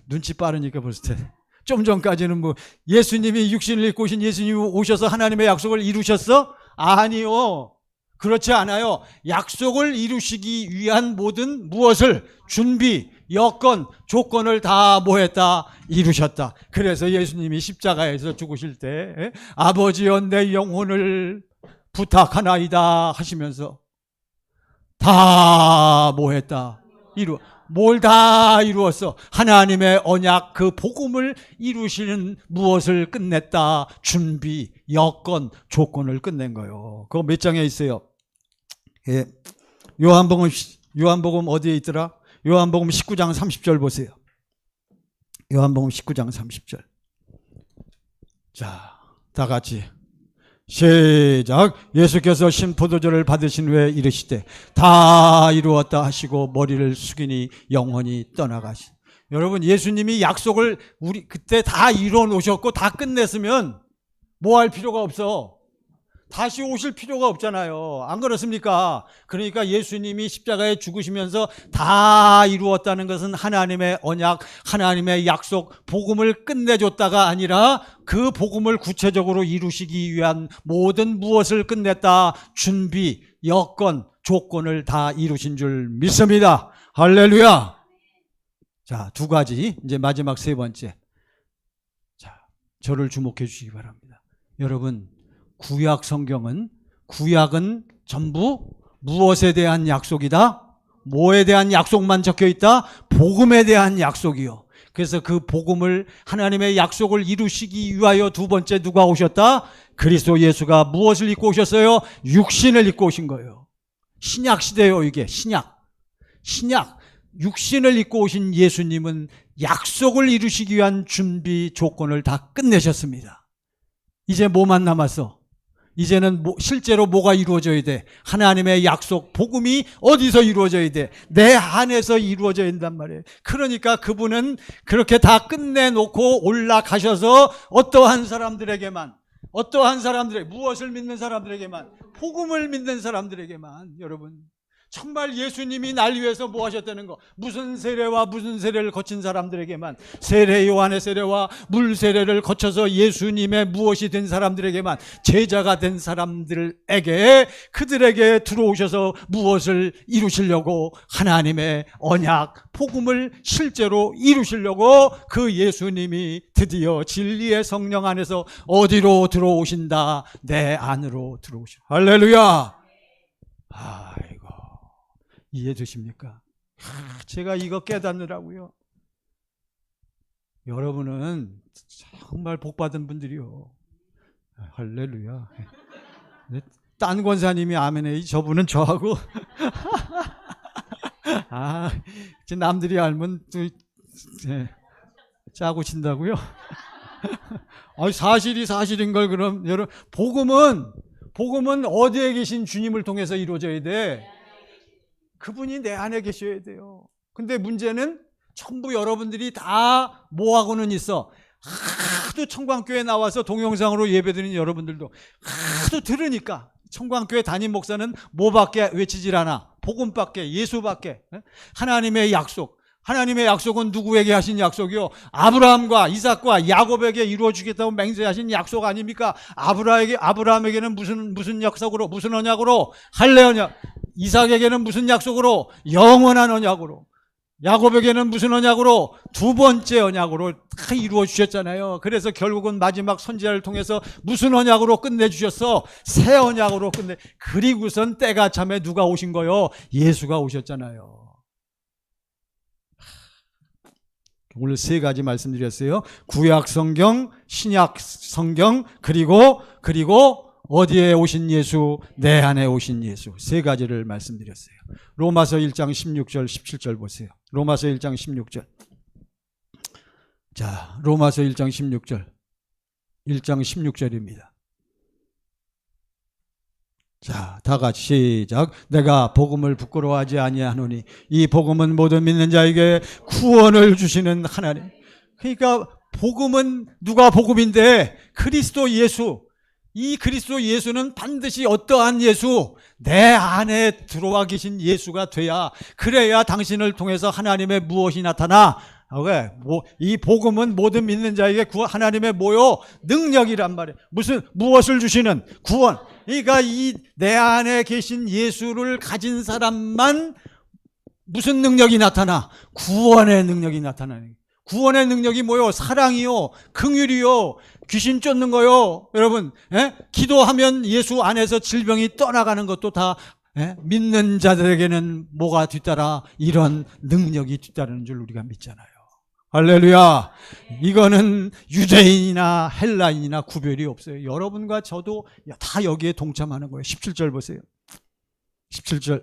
눈치 빠르니까 벌써 좀 전까지는 뭐 예수님이 육신을 입고 오신 예수님이 오셔서 하나님의 약속을 이루셨어? 아니요. 그렇지 않아요. 약속을 이루시기 위한 모든 무엇을? 준비, 여건, 조건을 다 뭐했다? 이루셨다. 그래서 예수님이 십자가에서 죽으실 때 아버지여 내 영혼을 부탁하나이다 하시면서 다 뭐했다? 뭘 다 이루었어? 하나님의 언약 그 복음을 이루시는 무엇을 끝냈다? 준비, 여건, 조건을 끝낸 거예요. 그거 몇 장에 있어요? 예. 요한복음 어디에 있더라? 요한복음 19장 30절 보세요. 요한복음 19장 30절. 자, 다 같이 시작. 예수께서 신포도주를 받으신 후에 이르시되 다 이루었다 하시고 머리를 숙이니 영원히 떠나가시. 여러분 예수님이 약속을 우리 그때 다 이뤄 놓으셨고 다 끝냈으면 뭐 할 필요가 없어. 다시 오실 필요가 없잖아요. 안 그렇습니까? 그러니까 예수님이 십자가에 죽으시면서 다 이루었다는 것은 하나님의 언약, 하나님의 약속, 복음을 끝내줬다가 아니라 그 복음을 구체적으로 이루시기 위한 모든 무엇을 끝냈다? 준비, 여건, 조건을 다 이루신 줄 믿습니다. 할렐루야. 자, 두 가지. 이제 마지막 세 번째. 자, 저를 주목해 주시기 바랍니다. 여러분, 구약은 전부 무엇에 대한 약속이다? 뭐에 대한 약속만 적혀 있다? 복음에 대한 약속이요. 그래서 그 복음을 하나님의 약속을 이루시기 위하여 두 번째 누가 오셨다? 그리스도 예수가 무엇을 입고 오셨어요? 육신을 입고 오신 거예요. 신약 시대요, 이게. 신약. 육신을 입고 오신 예수님은 약속을 이루시기 위한 준비 조건을 다 끝내셨습니다. 이제 뭐만 남았어? 이제는 실제로 뭐가 이루어져야 돼? 하나님의 약속, 복음이 어디서 이루어져야 돼? 내 안에서 이루어져야 된단 말이에요. 그러니까 그분은 그렇게 다 끝내놓고 올라가셔서 어떠한 사람들에게만, 어떠한 사람들에게, 무엇을 믿는 사람들에게만, 복음을 믿는 사람들에게만. 여러분, 정말 예수님이 날 위해서 뭐 하셨다는 거, 무슨 세례와 무슨 세례를 거친 사람들에게만, 세례 요한의 세례와 물 세례를 거쳐서 예수님의 무엇이 된 사람들에게만, 제자가 된 사람들에게, 그들에게 들어오셔서 무엇을 이루시려고, 하나님의 언약 복음을 실제로 이루시려고 그 예수님이 드디어 진리의 성령 안에서 어디로 들어오신다? 내 안으로 들어오시라. 할렐루야. 아이고, 이해되십니까? 제가 이거 깨닫느라고요. 여러분은 정말 복받은 분들이요. 할렐루야. 딴 권사님이 아멘해. 저분은 저하고 남들이 알면 또 짜고 친다고요? 사실이 사실인 걸. 그럼 여러분, 복음은 어디에 계신 주님을 통해서 이루어져야 돼? 그분이 내 안에 계셔야 돼요. 근데 문제는 전부 여러분들이 다 뭐하고는 있어. 하도 청광교회 나와서 동영상으로 예배드리는 여러분들도 하도 들으니까, 청광교회 담임 목사는 뭐밖에 외치질 않아. 복음밖에, 예수밖에. 하나님의 약속. 하나님의 약속은 누구에게 하신 약속이요? 아브라함과 이삭과 야곱에게 이루어주겠다고 맹세하신 약속 아닙니까? 아브라함에게는 무슨 약속으로, 무슨 언약으로? 할례 언약. 이삭에게는 무슨 약속으로? 영원한 언약으로. 야곱에게는 무슨 언약으로? 두 번째 언약으로 다 이루어 주셨잖아요. 그래서 결국은 마지막 선지자를 통해서 무슨 언약으로 끝내주셨어? 새 언약으로 그리고선 때가 참에 누가 오신 거요? 예수가 오셨잖아요. 오늘 세 가지 말씀드렸어요. 구약 성경, 신약 성경, 그리고 어디에 오신 예수? 내 안에 오신 예수. 세 가지를 말씀드렸어요. 로마서 1장 16절 17절 보세요. 로마서 1장 16절. 자, 로마서 1장 16절. 1장 16절입니다. 자, 다 같이 시작. 내가 복음을 부끄러워하지 아니하노니 이 복음은 모든 믿는 자에게 구원을 주시는 하나님. 그러니까 복음은 누가 복음인데? 그리스도 예수. 이 그리스도 예수는 반드시 어떠한 예수? 내 안에 들어와 계신 예수가 돼야, 그래야 당신을 통해서 하나님의 무엇이 나타나? 이 복음은 모든 믿는 자에게 하나님의 뭐요? 능력이란 말이에요. 무엇을 주시는? 구원. 그러니까 이 내 안에 계신 예수를 가진 사람만 무슨 능력이 나타나? 구원의 능력이 나타나는 거예요. 구원의 능력이 뭐요? 사랑이요, 긍휼이요, 귀신 쫓는 거요. 여러분, 기도하면 예수 안에서 질병이 떠나가는 것도 다 믿는 자들에게는 뭐가 뒤따라? 이런 능력이 뒤따르는 줄 우리가 믿잖아요. 할렐루야. 이거는 유대인이나 헬라인이나 구별이 없어요. 여러분과 저도 다 여기에 동참하는 거예요. 17절 보세요. 17절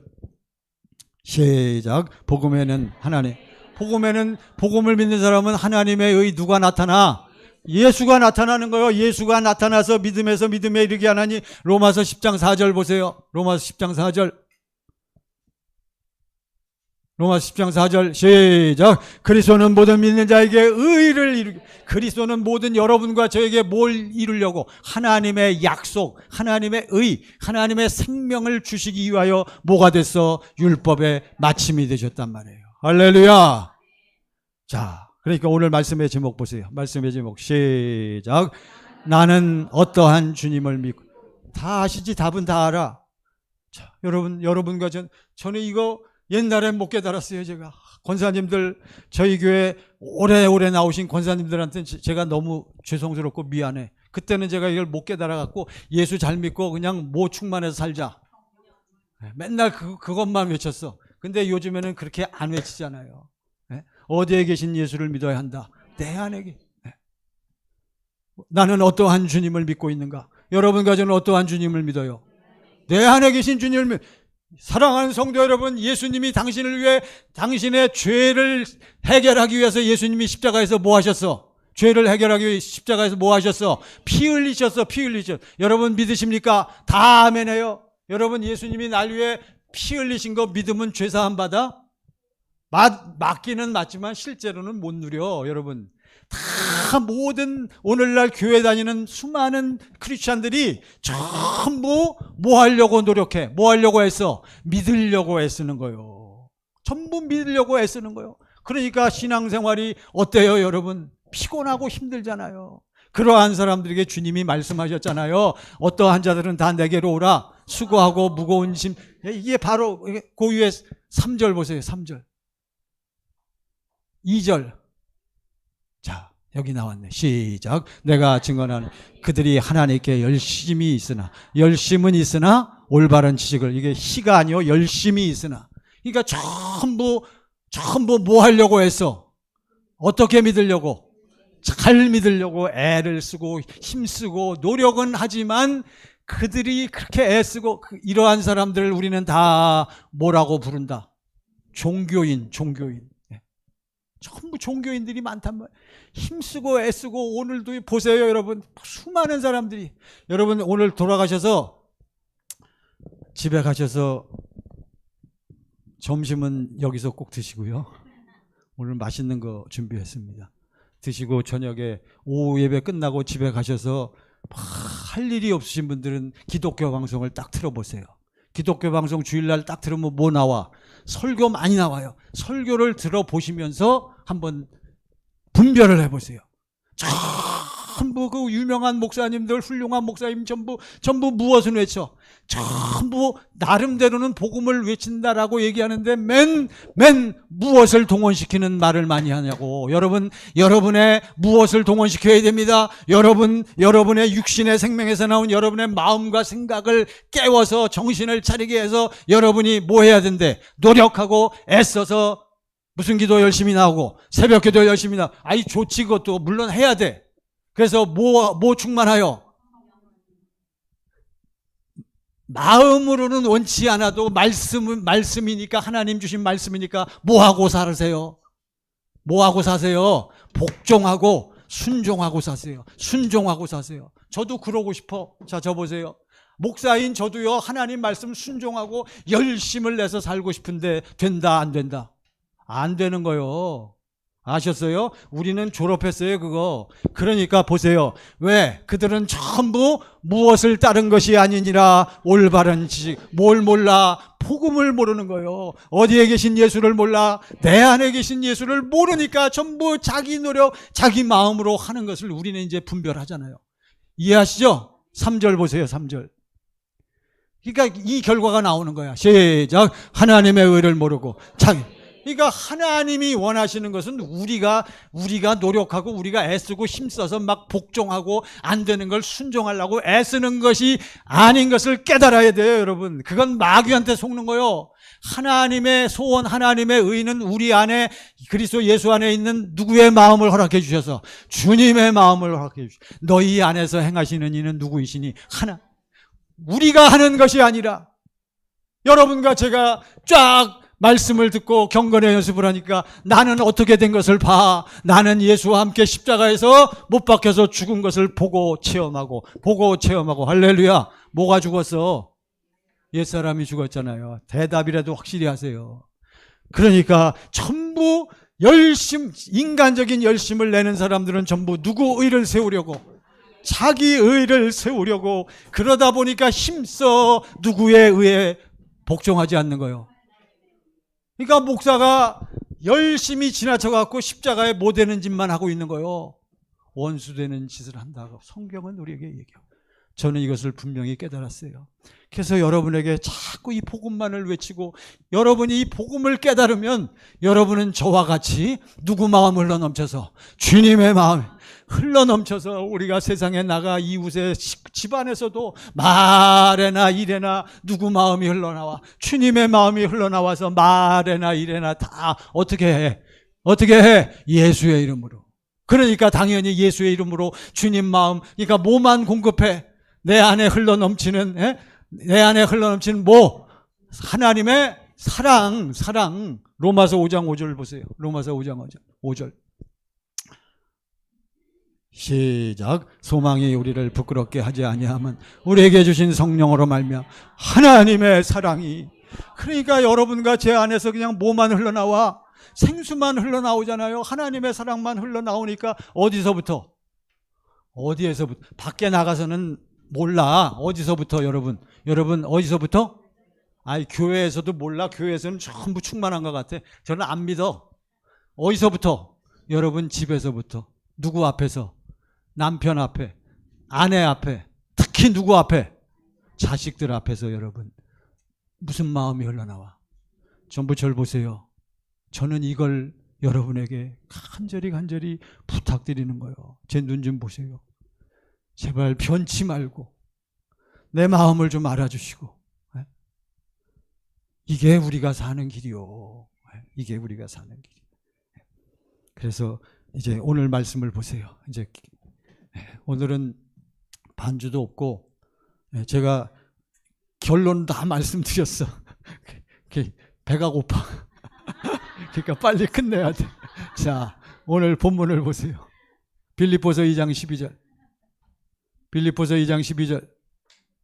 시작. 복음에는 복음을 믿는 사람은 하나님의 의 누가 나타나? 예수가 나타나는 거예요. 예수가 나타나서 믿음에서 믿음에 이르게 하나니. 로마서 10장 4절 보세요. 로마서 10장 4절. 로마서 10장 4절 시작. 그리스도는 모든 믿는 자에게 의를 이루게. 그리스도는 모든 여러분과 저에게 뭘 이루려고? 하나님의 약속, 하나님의 의, 하나님의 생명을 주시기 위하여 뭐가 됐어? 율법의 마침이 되셨단 말이에요. 할렐루야. 자, 그러니까 오늘 말씀의 제목 보세요. 말씀의 제목 시작. 나는 어떠한 주님을 믿고. 다 아시지? 답은 다 알아. 자, 여러분과 저는 이거 옛날엔 못 깨달았어요. 제가 권사님들, 저희 교회 오래오래 나오신 권사님들한테는 제가 너무 죄송스럽고 미안해. 그때는 제가 이걸 못 깨달아갖고 예수 잘 믿고 그냥 뭐 충만해서 살자, 맨날 그것만 외쳤어. 근데 요즘에는 그렇게 안 외치잖아요. 어디에 계신 예수를 믿어야 한다? 내 안에 계신. 나는 어떠한 주님을 믿고 있는가? 여러분과 저는 어떠한 주님을 믿어요? 내 안에 계신 주님을 믿. 사랑하는 성도 여러분, 예수님이 당신을 위해 당신의 죄를 해결하기 위해서 예수님이 십자가에서 뭐 하셨어? 죄를 해결하기 위해 십자가에서 뭐 하셨어? 피 흘리셨어. 여러분 믿으십니까? 다 아멘해요. 여러분, 예수님이 날 위해 피 흘리신 거 믿으면 죄사함 받아? 맞기는 맞지만 실제로는 못 누려. 여러분, 다 모든 오늘날 교회 다니는 수많은 크리스찬들이 전부 뭐 하려고 노력해? 뭐 하려고 했어? 믿으려고 애쓰는 거예요. 전부 믿으려고 애쓰는 거예요. 그러니까 신앙생활이 어때요, 여러분? 피곤하고 힘들잖아요. 그러한 사람들에게 주님이 말씀하셨잖아요. 어떠한 자들은 다 내게로 오라. 수고하고 무거운 짐. 이게 바로 그 위에 3절 보세요. 3절. 2절. 자, 여기 나왔네. 시작. 내가 증언하는 그들이 하나님께 열심이 있으나, 열심은 있으나 올바른 지식을, 이게 시가 아니요 열심이 있으나. 그러니까 전부 뭐 하려고 했어? 어떻게 믿으려고? 잘 믿으려고 애를 쓰고 힘쓰고 노력은 하지만 그들이 그렇게 애쓰고, 이러한 사람들을 우리는 다 뭐라고 부른다? 종교인. 전부 종교인들이 많단 말이에요. 힘쓰고 애쓰고. 오늘도 보세요, 여러분. 수많은 사람들이. 여러분 오늘 돌아가셔서 집에 가셔서 점심은 여기서 꼭 드시고요. 오늘 맛있는 거 준비했습니다. 드시고 저녁에 오후 예배 끝나고 집에 가셔서 할 일이 없으신 분들은 기독교 방송을 딱 틀어보세요. 기독교 방송 주일날 딱 들으면 뭐 나와? 설교 많이 나와요. 설교를 들어보시면서 한번 분별을 해보세요. 전부 그 유명한 목사님들, 훌륭한 목사님 전부 무엇을 외쳐? 전부 나름대로는 복음을 외친다라고 얘기하는데 맨 무엇을 동원시키는 말을 많이 하냐고. 여러분, 여러분의 무엇을 동원시켜야 됩니다. 여러분의 육신의 생명에서 나온 여러분의 마음과 생각을 깨워서 정신을 차리게 해서 여러분이 뭐 해야 된대? 노력하고 애써서 무슨 기도 열심히 나오고 새벽 기도 열심히 나오고. 아이 좋지, 그것도 물론 해야 돼. 그래서 뭐 충만하여? 마음으로는 원치 않아도 말씀이니까, 하나님 주신 말씀이니까 뭐하고 살으세요? 뭐하고 사세요? 복종하고 순종하고 사세요. 순종하고 사세요. 저도 그러고 싶어. 자, 저 보세요. 목사인 저도요, 하나님 말씀 순종하고 열심을 내서 살고 싶은데 된다, 안 된다? 안 되는 거요. 아셨어요? 우리는 졸업했어요, 그거. 그러니까 보세요. 왜? 그들은 전부 무엇을 따른 것이 아니니라 올바른 지식. 뭘 몰라? 복음을 모르는 거예요. 어디에 계신 예수를 몰라? 내 안에 계신 예수를 모르니까 전부 자기 노력, 자기 마음으로 하는 것을 우리는 이제 분별하잖아요. 이해하시죠? 3절 보세요, 3절. 그러니까 이 결과가 나오는 거야. 시작. 하나님의 의를 모르고 자기. 그러니까 하나님이 원하시는 것은 우리가 노력하고 우리가 애쓰고 힘써서 막 복종하고 안 되는 걸 순종하려고 애쓰는 것이 아닌 것을 깨달아야 돼요, 여러분. 그건 마귀한테 속는 거요. 하나님의 소원, 하나님의 의는 우리 안에, 그리스도 예수 안에 있는 누구의 마음을 허락해 주셔서? 주님의 마음을 허락해 주셔서. 너희 안에서 행하시는 이는 누구이시니? 하나. 우리가 하는 것이 아니라, 여러분과 제가 쫙 말씀을 듣고 경건의 연습을 하니까 나는 어떻게 된 것을 봐. 나는 예수와 함께 십자가에서 못 박혀서 죽은 것을 보고 체험하고 할렐루야. 뭐가 죽었어? 옛사람이 죽었잖아요. 대답이라도 확실히 하세요. 그러니까 전부 인간적인 열심을 내는 사람들은 전부 누구 의를 세우려고? 자기 의를 세우려고. 그러다 보니까 힘써 누구의 의에 복종하지 않는 거예요. 그러니까 목사가 열심히 지나쳐갖고 십자가에 못 되는 짓만 하고 있는 거예요. 원수되는 짓을 한다고 성경은 우리에게 얘기하고. 저는 이것을 분명히 깨달았어요. 그래서 여러분에게 자꾸 이 복음만을 외치고, 여러분이 이 복음을 깨달으면 여러분은 저와 같이 누구 마음 흘러넘쳐서? 주님의 마음 흘러넘쳐서 우리가 세상에 나가 이웃의 집안에서도 말에나 일에나 누구 마음이 흘러나와? 주님의 마음이 흘러나와서 말에나 일에나 다 어떻게 해? 예수의 이름으로. 그러니까 당연히 예수의 이름으로 주님 마음, 그러니까 뭐만 공급해? 내 안에 흘러넘치는 뭐? 하나님의 사랑. 로마서 5장 5절 보세요. 로마서 5장 5절. 시작. 소망이 우리를 부끄럽게 하지 아니함은 우리에게 주신 성령으로 말미암아 하나님의 사랑이. 그러니까 여러분과 제 안에서 그냥 뭐만 흘러나와? 생수만 흘러나오잖아요. 하나님의 사랑만 흘러나오니까 어디서부터? 어디에서부터? 밖에 나가서는 몰라. 어디서부터 여러분? 여러분 어디서부터? 아이 교회에서도 몰라. 교회에서는 전부 충만한 것 같아. 저는 안 믿어. 어디서부터? 여러분 집에서부터. 누구 앞에서? 남편 앞에, 아내 앞에, 특히 누구 앞에? 자식들 앞에서 여러분. 무슨 마음이 흘러나와? 전부 절 보세요. 저는 이걸 여러분에게 간절히 부탁드리는 거예요. 제 눈 좀 보세요. 제발 변치 말고 내 마음을 좀 알아주시고. 이게 우리가 사는 길이요. 이게 우리가 사는 길이요. 그래서 이제 오늘 말씀을 보세요. 이제 오늘은 반주도 없고 제가 결론 다 말씀드렸어. 배가 고파. 그러니까 빨리 끝내야 돼. 자, 오늘 본문을 보세요. 빌립보서 2장 12절. 빌립보서 2장 12절.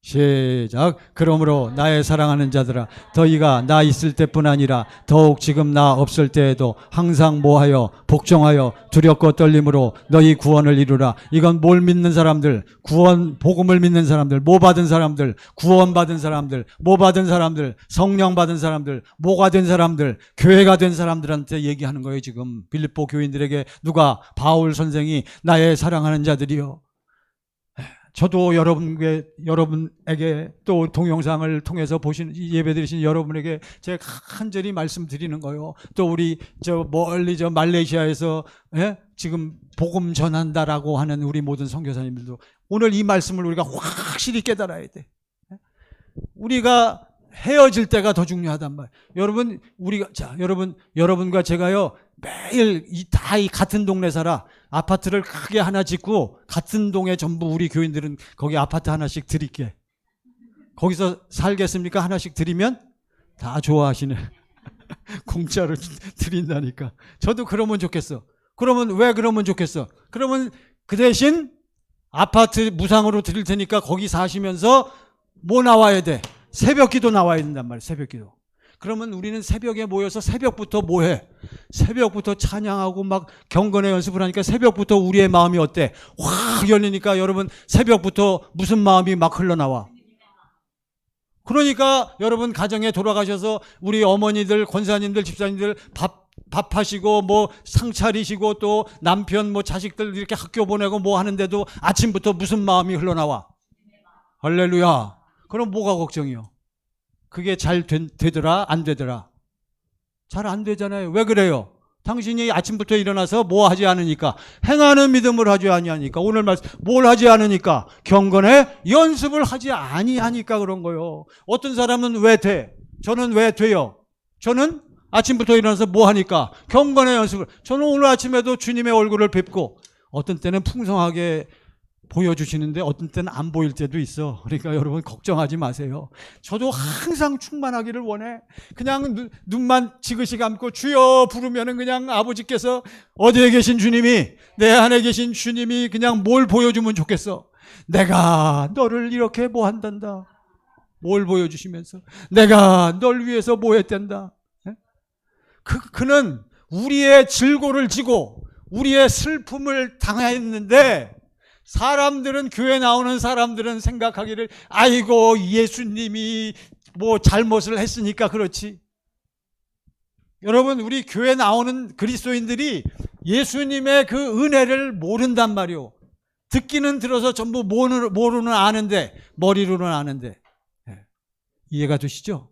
시작. 그러므로 나의 사랑하는 자들아, 너희가 나 있을 때뿐 아니라 더욱 지금 나 없을 때에도 항상 뭐하여 복종하여 두렵고 떨림으로 너희 구원을 이루라. 이건 뭘 믿는 사람들, 구원 복음을 믿는 사람들, 뭐 받은 사람들, 구원 받은 사람들, 뭐 받은 사람들, 성령 받은 사람들, 뭐가 된 사람들, 교회가 된 사람들한테 얘기하는 거예요. 지금 빌립보 교인들에게 누가? 바울 선생이 나의 사랑하는 자들이요. 저도 여러분에게 또 동영상을 통해서 예배 드리신 여러분에게 제가 간절히 말씀드리는 거예요. 또 우리 멀리 말레이시아에서 지금 복음 전한다라고 하는 우리 모든 선교사님들도 오늘 이 말씀을 우리가 확실히 깨달아야 돼. 우리가 헤어질 때가 더 중요하단 말이에요. 여러분, 여러분과 제가요, 매일 다 같은 동네 살아. 아파트를 크게 하나 짓고, 같은 동에 전부 우리 교인들은 거기 아파트 하나씩 드릴게. 거기서 살겠습니까? 하나씩 드리면 다 좋아하시네. 공짜로 드린다니까. 저도 그러면 좋겠어. 그러면 왜 그러면 좋겠어? 그러면 그 대신 아파트 무상으로 드릴 테니까 거기 사시면서 뭐 나와야 돼? 새벽 기도 나와야 된단 말이에요. 새벽 기도. 그러면 우리는 새벽에 모여서 새벽부터 뭐 해? 새벽부터 찬양하고 막 경건의 연습을 하니까 새벽부터 우리의 마음이 어때? 확 열리니까 여러분 새벽부터 무슨 마음이 막 흘러나와? 그러니까 여러분 가정에 돌아가셔서 우리 어머니들, 권사님들, 집사님들 밥하시고 뭐 상 차리시고 또 남편 뭐 자식들 이렇게 학교 보내고 뭐 하는데도 아침부터 무슨 마음이 흘러나와? 할렐루야. 그럼 뭐가 걱정이요? 그게 잘 되더라? 안 되더라? 잘 안 되잖아요. 왜 그래요? 당신이 아침부터 일어나서 뭐 하지 않으니까? 행하는 믿음을 하지 아니하니까. 오늘 말씀 뭘 하지 않으니까? 경건의 연습을 하지 아니하니까 그런 거예요. 어떤 사람은 왜 돼? 저는 왜 돼요? 저는 아침부터 일어나서 뭐 하니까? 경건의 연습을. 저는 오늘 아침에도 주님의 얼굴을 뵙고 어떤 때는 풍성하게 보여주시는데 어떤 때는 안 보일 때도 있어. 그러니까 여러분 걱정하지 마세요. 저도 항상 충만하기를 원해. 그냥 눈만 지그시 감고 주여 부르면은 그냥 아버지께서 어디에 계신 주님이, 내 안에 계신 주님이 그냥 뭘 보여주면 좋겠어. 내가 너를 이렇게 뭐 한단다. 뭘 보여주시면서 내가 널 위해서 뭐 했단다. 그는 우리의 질고를 지고 우리의 슬픔을 당했는데 사람들은, 교회 나오는 사람들은 생각하기를 아이고 예수님이 뭐 잘못을 했으니까 그렇지. 여러분, 우리 교회 나오는 그리스도인들이 예수님의 그 은혜를 모른단 말이오. 듣기는 들어서 전부 모르는 아는데, 머리로는 아는데. 이해가 되시죠?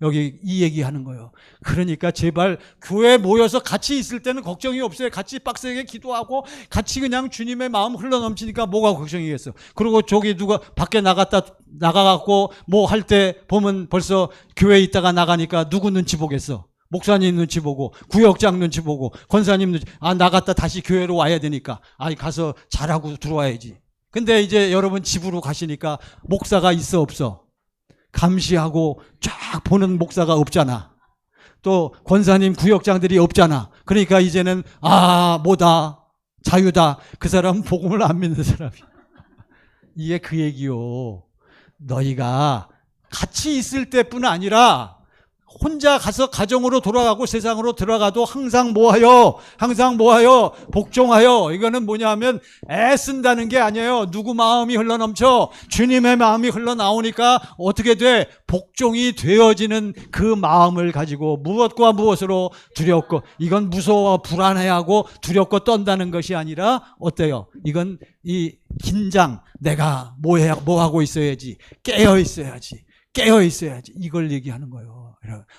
여기 이 얘기하는 거예요. 그러니까 제발 교회에 모여서 같이 있을 때는 걱정이 없어요. 같이 빡세게 기도하고 같이 그냥 주님의 마음 흘러넘치니까 뭐가 걱정이겠어. 그리고 저기 누가 밖에 나가갖고 뭐 할 때 보면 벌써 교회에 있다가 나가니까 누구 눈치 보겠어. 목사님 눈치 보고 구역장 눈치 보고 권사님 눈치. 나갔다 다시 교회로 와야 되니까 가서 잘하고 들어와야지. 근데 이제 여러분 집으로 가시니까 목사가 있어 없어? 감시하고 쫙 보는 목사가 없잖아. 또 권사님 구역장들이 없잖아. 그러니까 이제는 뭐다, 자유다. 그 사람은 복음을 안 믿는 사람이야. 이게 그 얘기요. 너희가 같이 있을 때뿐 아니라 혼자 가서 가정으로 돌아가고 세상으로 들어가도 항상 뭐하여? 항상 뭐하여? 복종하여. 이거는 뭐냐면 애쓴다는 게 아니에요. 누구 마음이 흘러넘쳐? 주님의 마음이 흘러나오니까 어떻게 돼? 복종이 되어지는 그 마음을 가지고 무엇과 무엇으로 두렵고, 이건 무서워 불안해하고 두렵고 떤다는 것이 아니라 어때요? 이건 이 긴장, 내가 뭐 하고 있어야지, 깨어 있어야지, 깨어 있어야지, 이걸 얘기하는 거예요.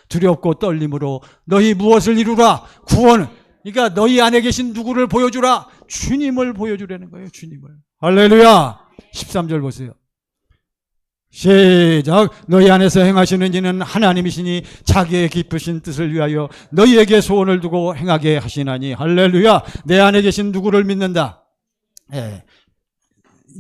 두렵고 떨림으로 너희 무엇을 이루라? 구원. 그러니까 너희 안에 계신 누구를 보여주라? 주님을 보여주라는 거예요. 주님을. 할렐루야. 13절 보세요. 시작. 너희 안에서 행하시는 이는 하나님이시니 자기의 기쁘신 뜻을 위하여 너희에게 소원을 두고 행하게 하시나니. 할렐루야. 내 안에 계신 누구를 믿는다. 예.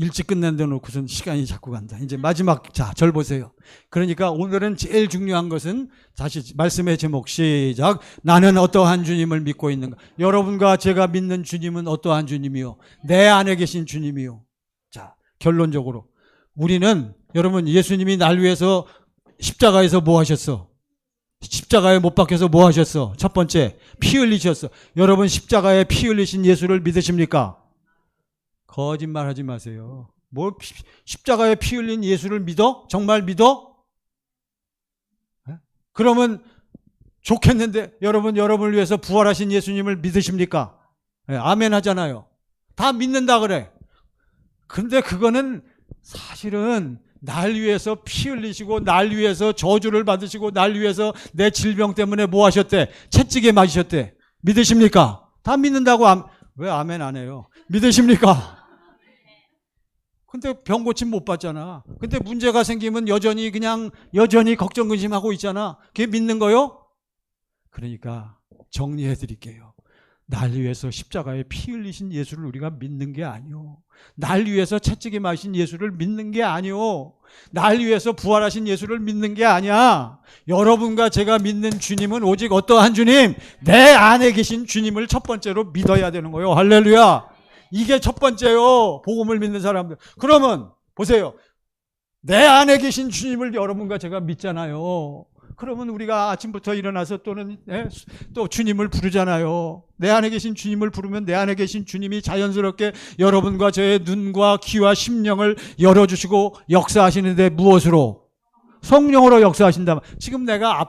일찍 끝낸다 놓고선 시간이 자꾸 간다. 이제 마지막 절 보세요. 그러니까 오늘은 제일 중요한 것은 다시 말씀의 제목 시작. 나는 어떠한 주님을 믿고 있는가. 여러분과 제가 믿는 주님은 어떠한 주님이요? 내 안에 계신 주님이요. 자, 결론적으로 우리는, 여러분, 예수님이 날 위해서 십자가에서 뭐 하셨어? 십자가에 못 박혀서 뭐 하셨어? 첫 번째, 피 흘리셨어. 여러분, 십자가에 피 흘리신 예수를 믿으십니까? 거짓말 하지 마세요. 뭐 십자가에 피 흘린 예수를 믿어? 정말 믿어? 그러면 좋겠는데, 여러분을 위해서 부활하신 예수님을 믿으십니까? 아멘 하잖아요. 다 믿는다 그래. 근데 그거는 사실은 날 위해서 피 흘리시고, 날 위해서 저주를 받으시고, 날 위해서 내 질병 때문에 뭐 하셨대? 채찍에 맞으셨대. 믿으십니까? 다 믿는다고. 왜 아멘 안 해요? 믿으십니까? 근데 병 고침 못 받잖아. 근데 문제가 생기면 여전히 걱정 근심하고 있잖아. 그게 믿는 거요? 그러니까 정리해 드릴게요. 날 위해서 십자가에 피 흘리신 예수를 우리가 믿는 게 아니요. 날 위해서 채찍에 맞으신 예수를 믿는 게 아니요. 날 위해서 부활하신 예수를 믿는 게 아니야. 여러분과 제가 믿는 주님은 오직 어떠한 주님? 내 안에 계신 주님을 첫 번째로 믿어야 되는 거예요. 할렐루야. 이게 첫 번째요. 복음을 믿는 사람들. 그러면 보세요. 내 안에 계신 주님을 여러분과 제가 믿잖아요. 그러면 우리가 아침부터 일어나서 또 주님을 부르잖아요. 내 안에 계신 주님을 부르면 내 안에 계신 주님이 자연스럽게 여러분과 저의 눈과 귀와 심령을 열어주시고 역사하시는데 무엇으로? 성령으로 역사하신다. 지금 내가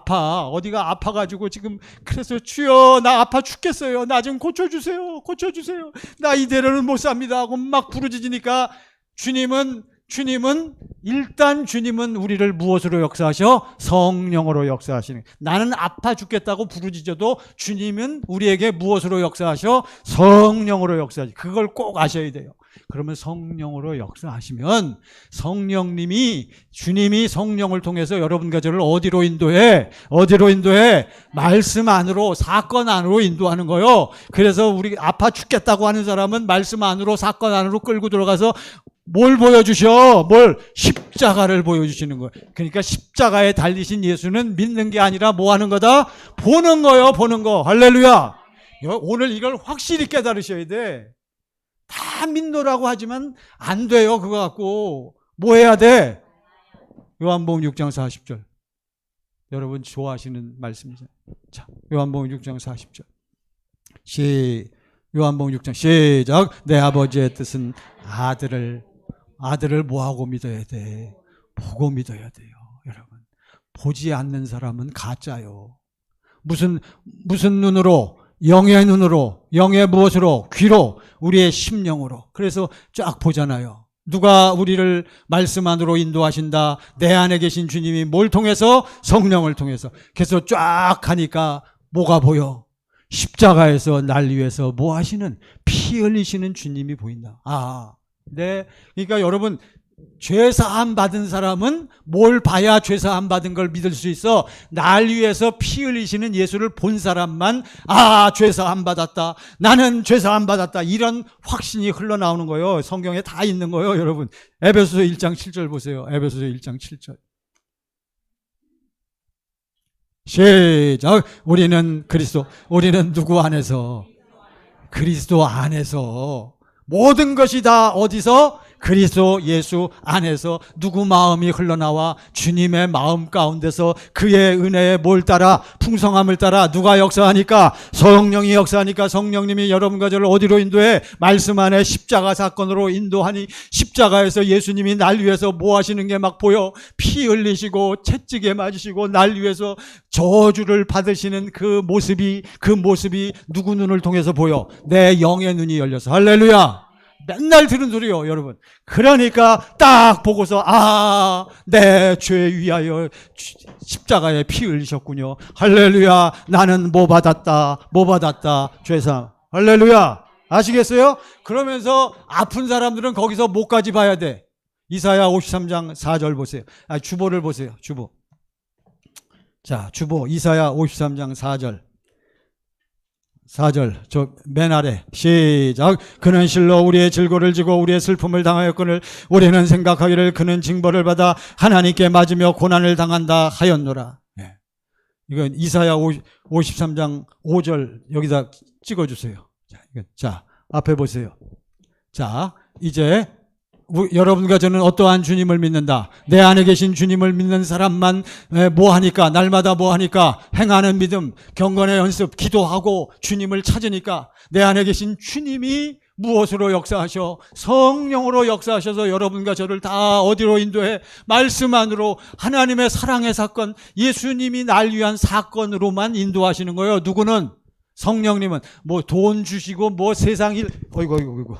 어디가 아파가지고 지금 그래서 주여 나 아파 죽겠어요. 나 좀 고쳐주세요. 나 이대로는 못 삽니다 하고 막 부르짖으니까 주님은 우리를 무엇으로 역사하셔? 성령으로 역사하시는. 나는 아파 죽겠다고 부르짖어도 주님은 우리에게 무엇으로 역사하셔? 성령으로 역사하시. 그걸 꼭 아셔야 돼요. 그러면 성령으로 역사하시면 주님이 성령을 통해서 여러분과 저를 어디로 인도해? 말씀 안으로, 사건 안으로 인도하는 거요. 그래서 우리 아파 죽겠다고 하는 사람은 말씀 안으로, 사건 안으로 끌고 들어가서 뭘 보여주셔? 십자가를 보여주시는 거예요. 그러니까 십자가에 달리신 예수는 믿는 게 아니라 뭐 하는 거다? 보는 거요, 보는 거. 할렐루야. 오늘 이걸 확실히 깨달으셔야 돼. 다 믿노라고 하지만 안 돼요. 그거 갖고 뭐 해야 돼? 요한복음 6장 40절. 여러분 좋아하시는 말씀이죠. 자, 요한복음 6장 40절. 요한복음 6장 시작. 내 아버지의 뜻은 아들을 뭐하고 믿어야 돼? 보고 믿어야 돼요. 여러분, 보지 않는 사람은 가짜요. 무슨 눈으로? 영의 눈으로, 영의 무엇으로? 귀로, 우리의 심령으로. 그래서 쫙 보잖아요. 누가 우리를 말씀 안으로 인도하신다? 내 안에 계신 주님이 뭘 통해서? 성령을 통해서. 그래서 쫙 가니까 뭐가 보여? 십자가에서 날 위해서 뭐 하시는? 피 흘리시는 주님이 보인다. 그러니까 여러분, 죄사함 받은 사람은 뭘 봐야 죄사함 받은 걸 믿을 수 있어? 날 위해서 피 흘리시는 예수를 본 사람만 죄사함 받았다. 나는 죄사함 받았다. 이런 확신이 흘러나오는 거예요. 성경에 다 있는 거예요, 여러분. 에베소서 1장 7절 보세요. 에베소서 1장 7절. 시작. 우리는 누구 안에서? 그리스도 안에서 모든 것이 다 어디서? 그리스도 예수 안에서 누구 마음이 흘러나와 주님의 마음 가운데서 그의 은혜에 뭘 따라 풍성함을 따라 누가 역사하니까 성령이 역사하니까 성령님이 여러분과 저를 어디로 인도해? 말씀 안에 십자가 사건으로 인도하니 십자가에서 예수님이 날 위해서 뭐 하시는 게 막 보여. 피 흘리시고 채찍에 맞으시고 날 위해서 저주를 받으시는 그 모습이 누구 눈을 통해서 보여? 내 영의 눈이 열려서. 할렐루야. 맨날 들은 소리요, 여러분. 그러니까 딱 보고서 내 죄 위하여 십자가에 피 흘리셨군요. 할렐루야. 나는 뭐 받았다. 죄상. 할렐루야. 아시겠어요? 그러면서 아픈 사람들은 거기서 목까지 봐야 돼. 이사야 53장 4절 보세요. 주보를 보세요. 주보. 자, 주보 이사야 53장 4절. 저 맨 아래 시작. 그는 실로 우리의 질고를 지고 우리의 슬픔을 당하였거늘 우리는 생각하기를 그는 징벌을 받아 하나님께 맞으며 고난을 당한다 하였노라. 이건 이사야 53장 5절 여기다 찍어주세요. 자, 앞에 보세요. 자, 이제 여러분과 저는 어떠한 주님을 믿는다. 내 안에 계신 주님을 믿는 사람만 뭐 하니까, 날마다 뭐 하니까, 행하는 믿음, 경건의 연습, 기도하고 주님을 찾으니까 내 안에 계신 주님이 무엇으로 역사하셔? 성령으로 역사하셔서 여러분과 저를 다 어디로 인도해? 말씀 안으로 하나님의 사랑의 사건, 예수님이 날 위한 사건으로만 인도하시는 거예요. 누구는? 성령님은 뭐 돈 주시고 뭐 세상 일, 어이구.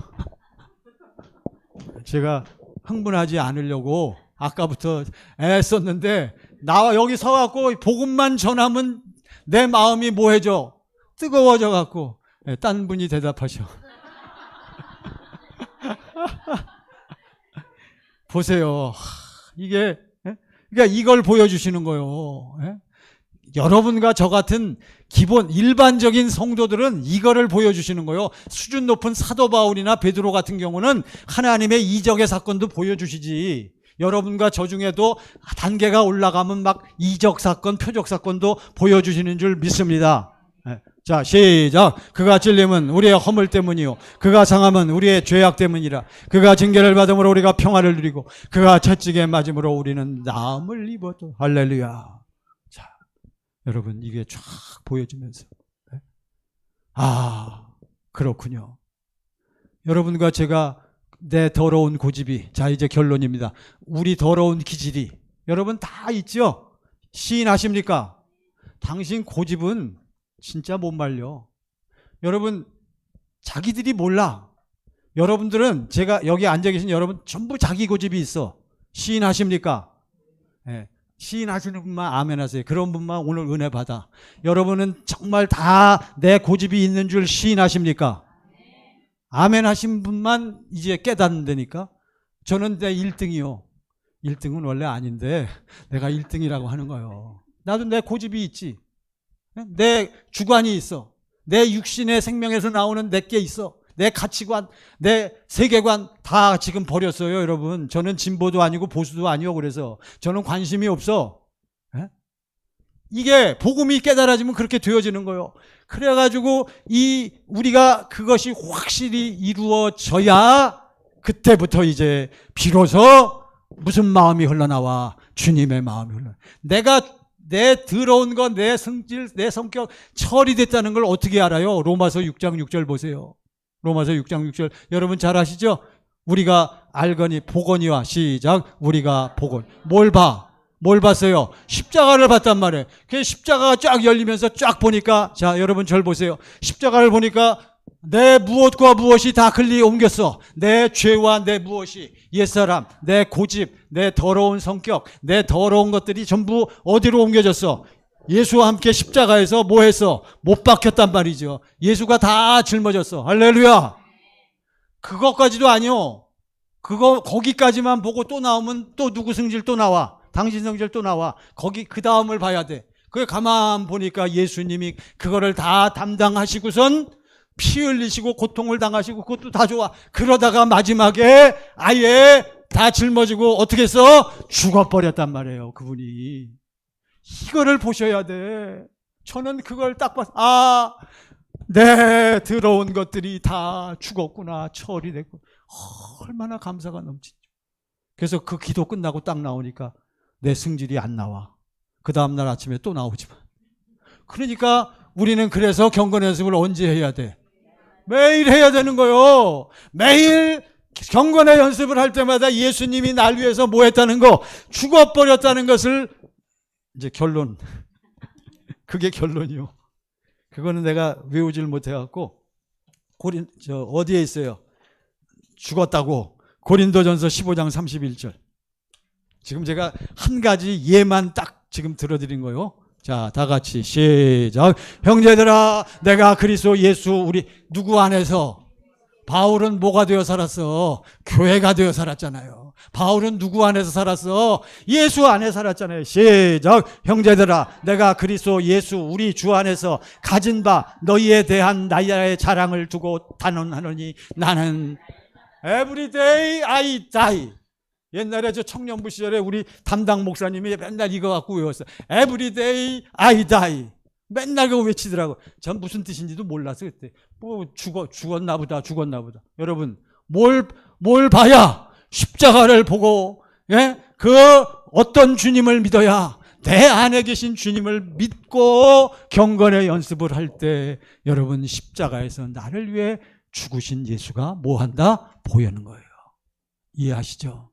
제가 흥분하지 않으려고 아까부터 애썼는데 나와 여기 서갖고 복음만 전하면 내 마음이 뭐해져? 뜨거워져 갖고 딴 분이 대답하셔. 보세요. 이게 그러니까 이걸 보여주시는 거예요. 여러분과 저 같은 기본 일반적인 성도들은 이거를 보여주시는 거예요. 수준 높은 사도 바울이나 베드로 같은 경우는 하나님의 이적의 사건도 보여주시지. 여러분과 저 중에도 단계가 올라가면 막 이적 사건, 표적 사건도 보여주시는 줄 믿습니다. 자, 시작. 그가 찔림은 우리의 허물 때문이요 그가 상함은 우리의 죄악 때문이라. 그가 징계를 받음으로 우리가 평화를 누리고 그가 채찍에 맞음으로 우리는 나음을 입었다. 할렐루야. 여러분 이게 쫙 보여지면서 그렇군요. 여러분과 제가 내 더러운 고집이, 자 이제 결론입니다. 우리 더러운 기질이 여러분 다 있죠? 시인하십니까? 당신 고집은 진짜 못 말려. 여러분 자기들이 몰라. 여러분들은 제가 여기 앉아 계신 여러분 전부 자기 고집이 있어. 시인하십니까? 시인하시는 분만 아멘 하세요. 그런 분만 오늘 은혜 받아. 여러분은 정말 다 내 고집이 있는 줄 시인하십니까? 아멘 하신 분만 이제 깨닫는다니까. 저는 내 1등이요. 1등은 원래 아닌데 내가 1등이라고 하는 거예요. 나도 내 고집이 있지. 내 주관이 있어. 내 육신의 생명에서 나오는 내 게 있어. 내 가치관, 내 세계관 다 지금 버렸어요, 여러분. 저는 진보도 아니고 보수도 아니고 그래서 저는 관심이 없어. 이게 복음이 깨달아지면 그렇게 되어지는 거예요. 그래가지고 우리가 그것이 확실히 이루어져야 그때부터 이제 비로소 무슨 마음이 흘러나와? 주님의 마음이 흘러나와. 내가 내 더러운 것, 내 성질, 내 성격 처리됐다는 걸 어떻게 알아요? 로마서 6장 6절 보세요. 로마서 6장 6절 여러분 잘 아시죠? 우리가 알거니 보거니와 시작. 우리가 보거니 뭘 봐? 뭘 봤어요? 십자가를 봤단 말이에요. 그 십자가가 쫙 열리면서 쫙 보니까 자 여러분 절 보세요. 십자가를 보니까 내 무엇과 무엇이 다 글리 옮겼어. 내 죄와 내 무엇이 옛사람, 내 고집, 내 더러운 성격, 내 더러운 것들이 전부 어디로 옮겨졌어? 예수와 함께 십자가에서 뭐 했어? 못 박혔단 말이죠. 예수가 다 짊어졌어. 할렐루야. 그것까지도 아니요. 거기까지만 보고 또 나오면 또 누구 성질 또 나와. 당신 성질 또 나와. 거기 그 다음을 봐야 돼. 그게 가만 보니까 예수님이 그거를 다 담당하시고선 피 흘리시고 고통을 당하시고 그것도 다 좋아. 그러다가 마지막에 아예 다 짊어지고 어떻게 했어? 죽어버렸단 말이에요. 그분이. 이거를 보셔야 돼. 저는 그걸 딱 봐서 내 더러운 것들이 다 죽었구나. 처리됐고 얼마나 감사가 넘치죠. 그래서 그 기도 끝나고 딱 나오니까 내 승질이 안 나와. 그 다음날 아침에 또 나오지만. 그러니까 우리는 그래서 경건 연습을 언제 해야 돼? 매일 해야 되는 거요. 매일 경건의 연습을 할 때마다 예수님이 날 위해서 뭐 했다는 거, 죽어버렸다는 것을 이제 결론. 그게 결론이요. 그거는 내가 외우질 못해갖고 어디에 있어요? 죽었다고. 고린도전서 15장 31절. 지금 제가 한 가지 예만 딱 지금 들어드린 거요. 자, 다 같이 시작. 형제들아, 내가 그리스도 예수 우리 누구 안에서, 바울은 뭐가 되어 살았어? 교회가 되어 살았잖아요. 바울은 누구 안에서 살았어? 예수 안에 살았잖아요. 시작. 형제들아, 내가 그리스도 예수 우리 주 안에서 가진 바 너희에 대한 나의 자랑을 두고 단언하노니 나는 Everyday I die. 옛날에 저 청년부 시절에 우리 담당 목사님이 맨날 이거 갖고 외웠어요. Everyday I die. 맨날 그거 외치더라고. 전 무슨 뜻인지도 몰라서 그때. 뭐 죽었나 보다. 여러분, 뭘 봐야 십자가를 보고, 예? 그 어떤 주님을 믿어야 내 안에 계신 주님을 믿고 경건의 연습을 할 때 여러분 십자가에서 나를 위해 죽으신 예수가 뭐 한다? 보이는 거예요. 이해하시죠?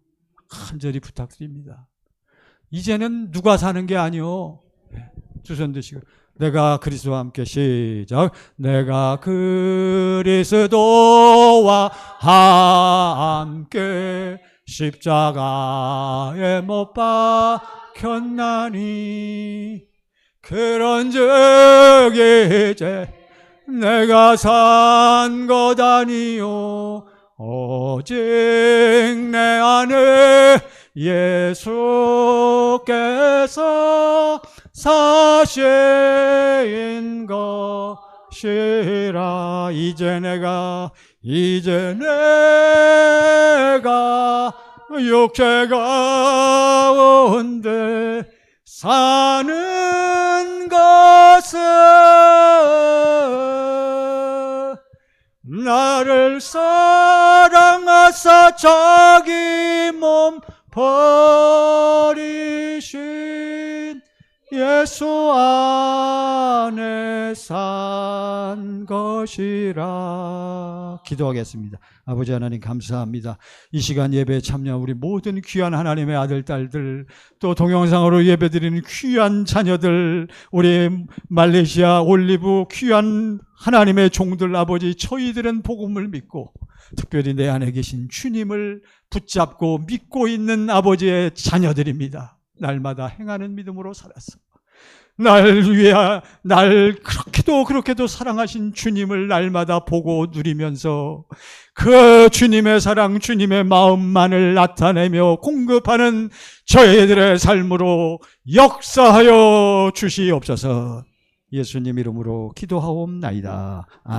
간절히 부탁드립니다. 이제는 누가 사는 게 아니요. 두 손 드시고 내가 그리스도와 함께 시작. 내가 그리스도와 함께 십자가에 못 박혔나니 그런즉 이제 내가 산 것 아니요 오직 내 안에 예수께서 사신 것이라. 이제 내가 육체 가운데 사는 것은 나를 사랑하사 자기 몸 버리신 예수 안에 산 것이라. 기도하겠습니다. 아버지 하나님 감사합니다. 이 시간 예배에 참여한 우리 모든 귀한 하나님의 아들, 딸들, 또 동영상으로 예배드리는 귀한 자녀들, 우리 말레이시아 올리브 귀한 하나님의 종들, 아버지, 저희들은 복음을 믿고 특별히 내 안에 계신 주님을 붙잡고 믿고 있는 아버지의 자녀들입니다. 날마다 행하는 믿음으로 살았어. 날 위해 날 그렇게도 사랑하신 주님을 날마다 보고 누리면서 그 주님의 사랑, 주님의 마음만을 나타내며 공급하는 저희들의 삶으로 역사하여 주시옵소서. 예수님 이름으로 기도하옵나이다. 아멘.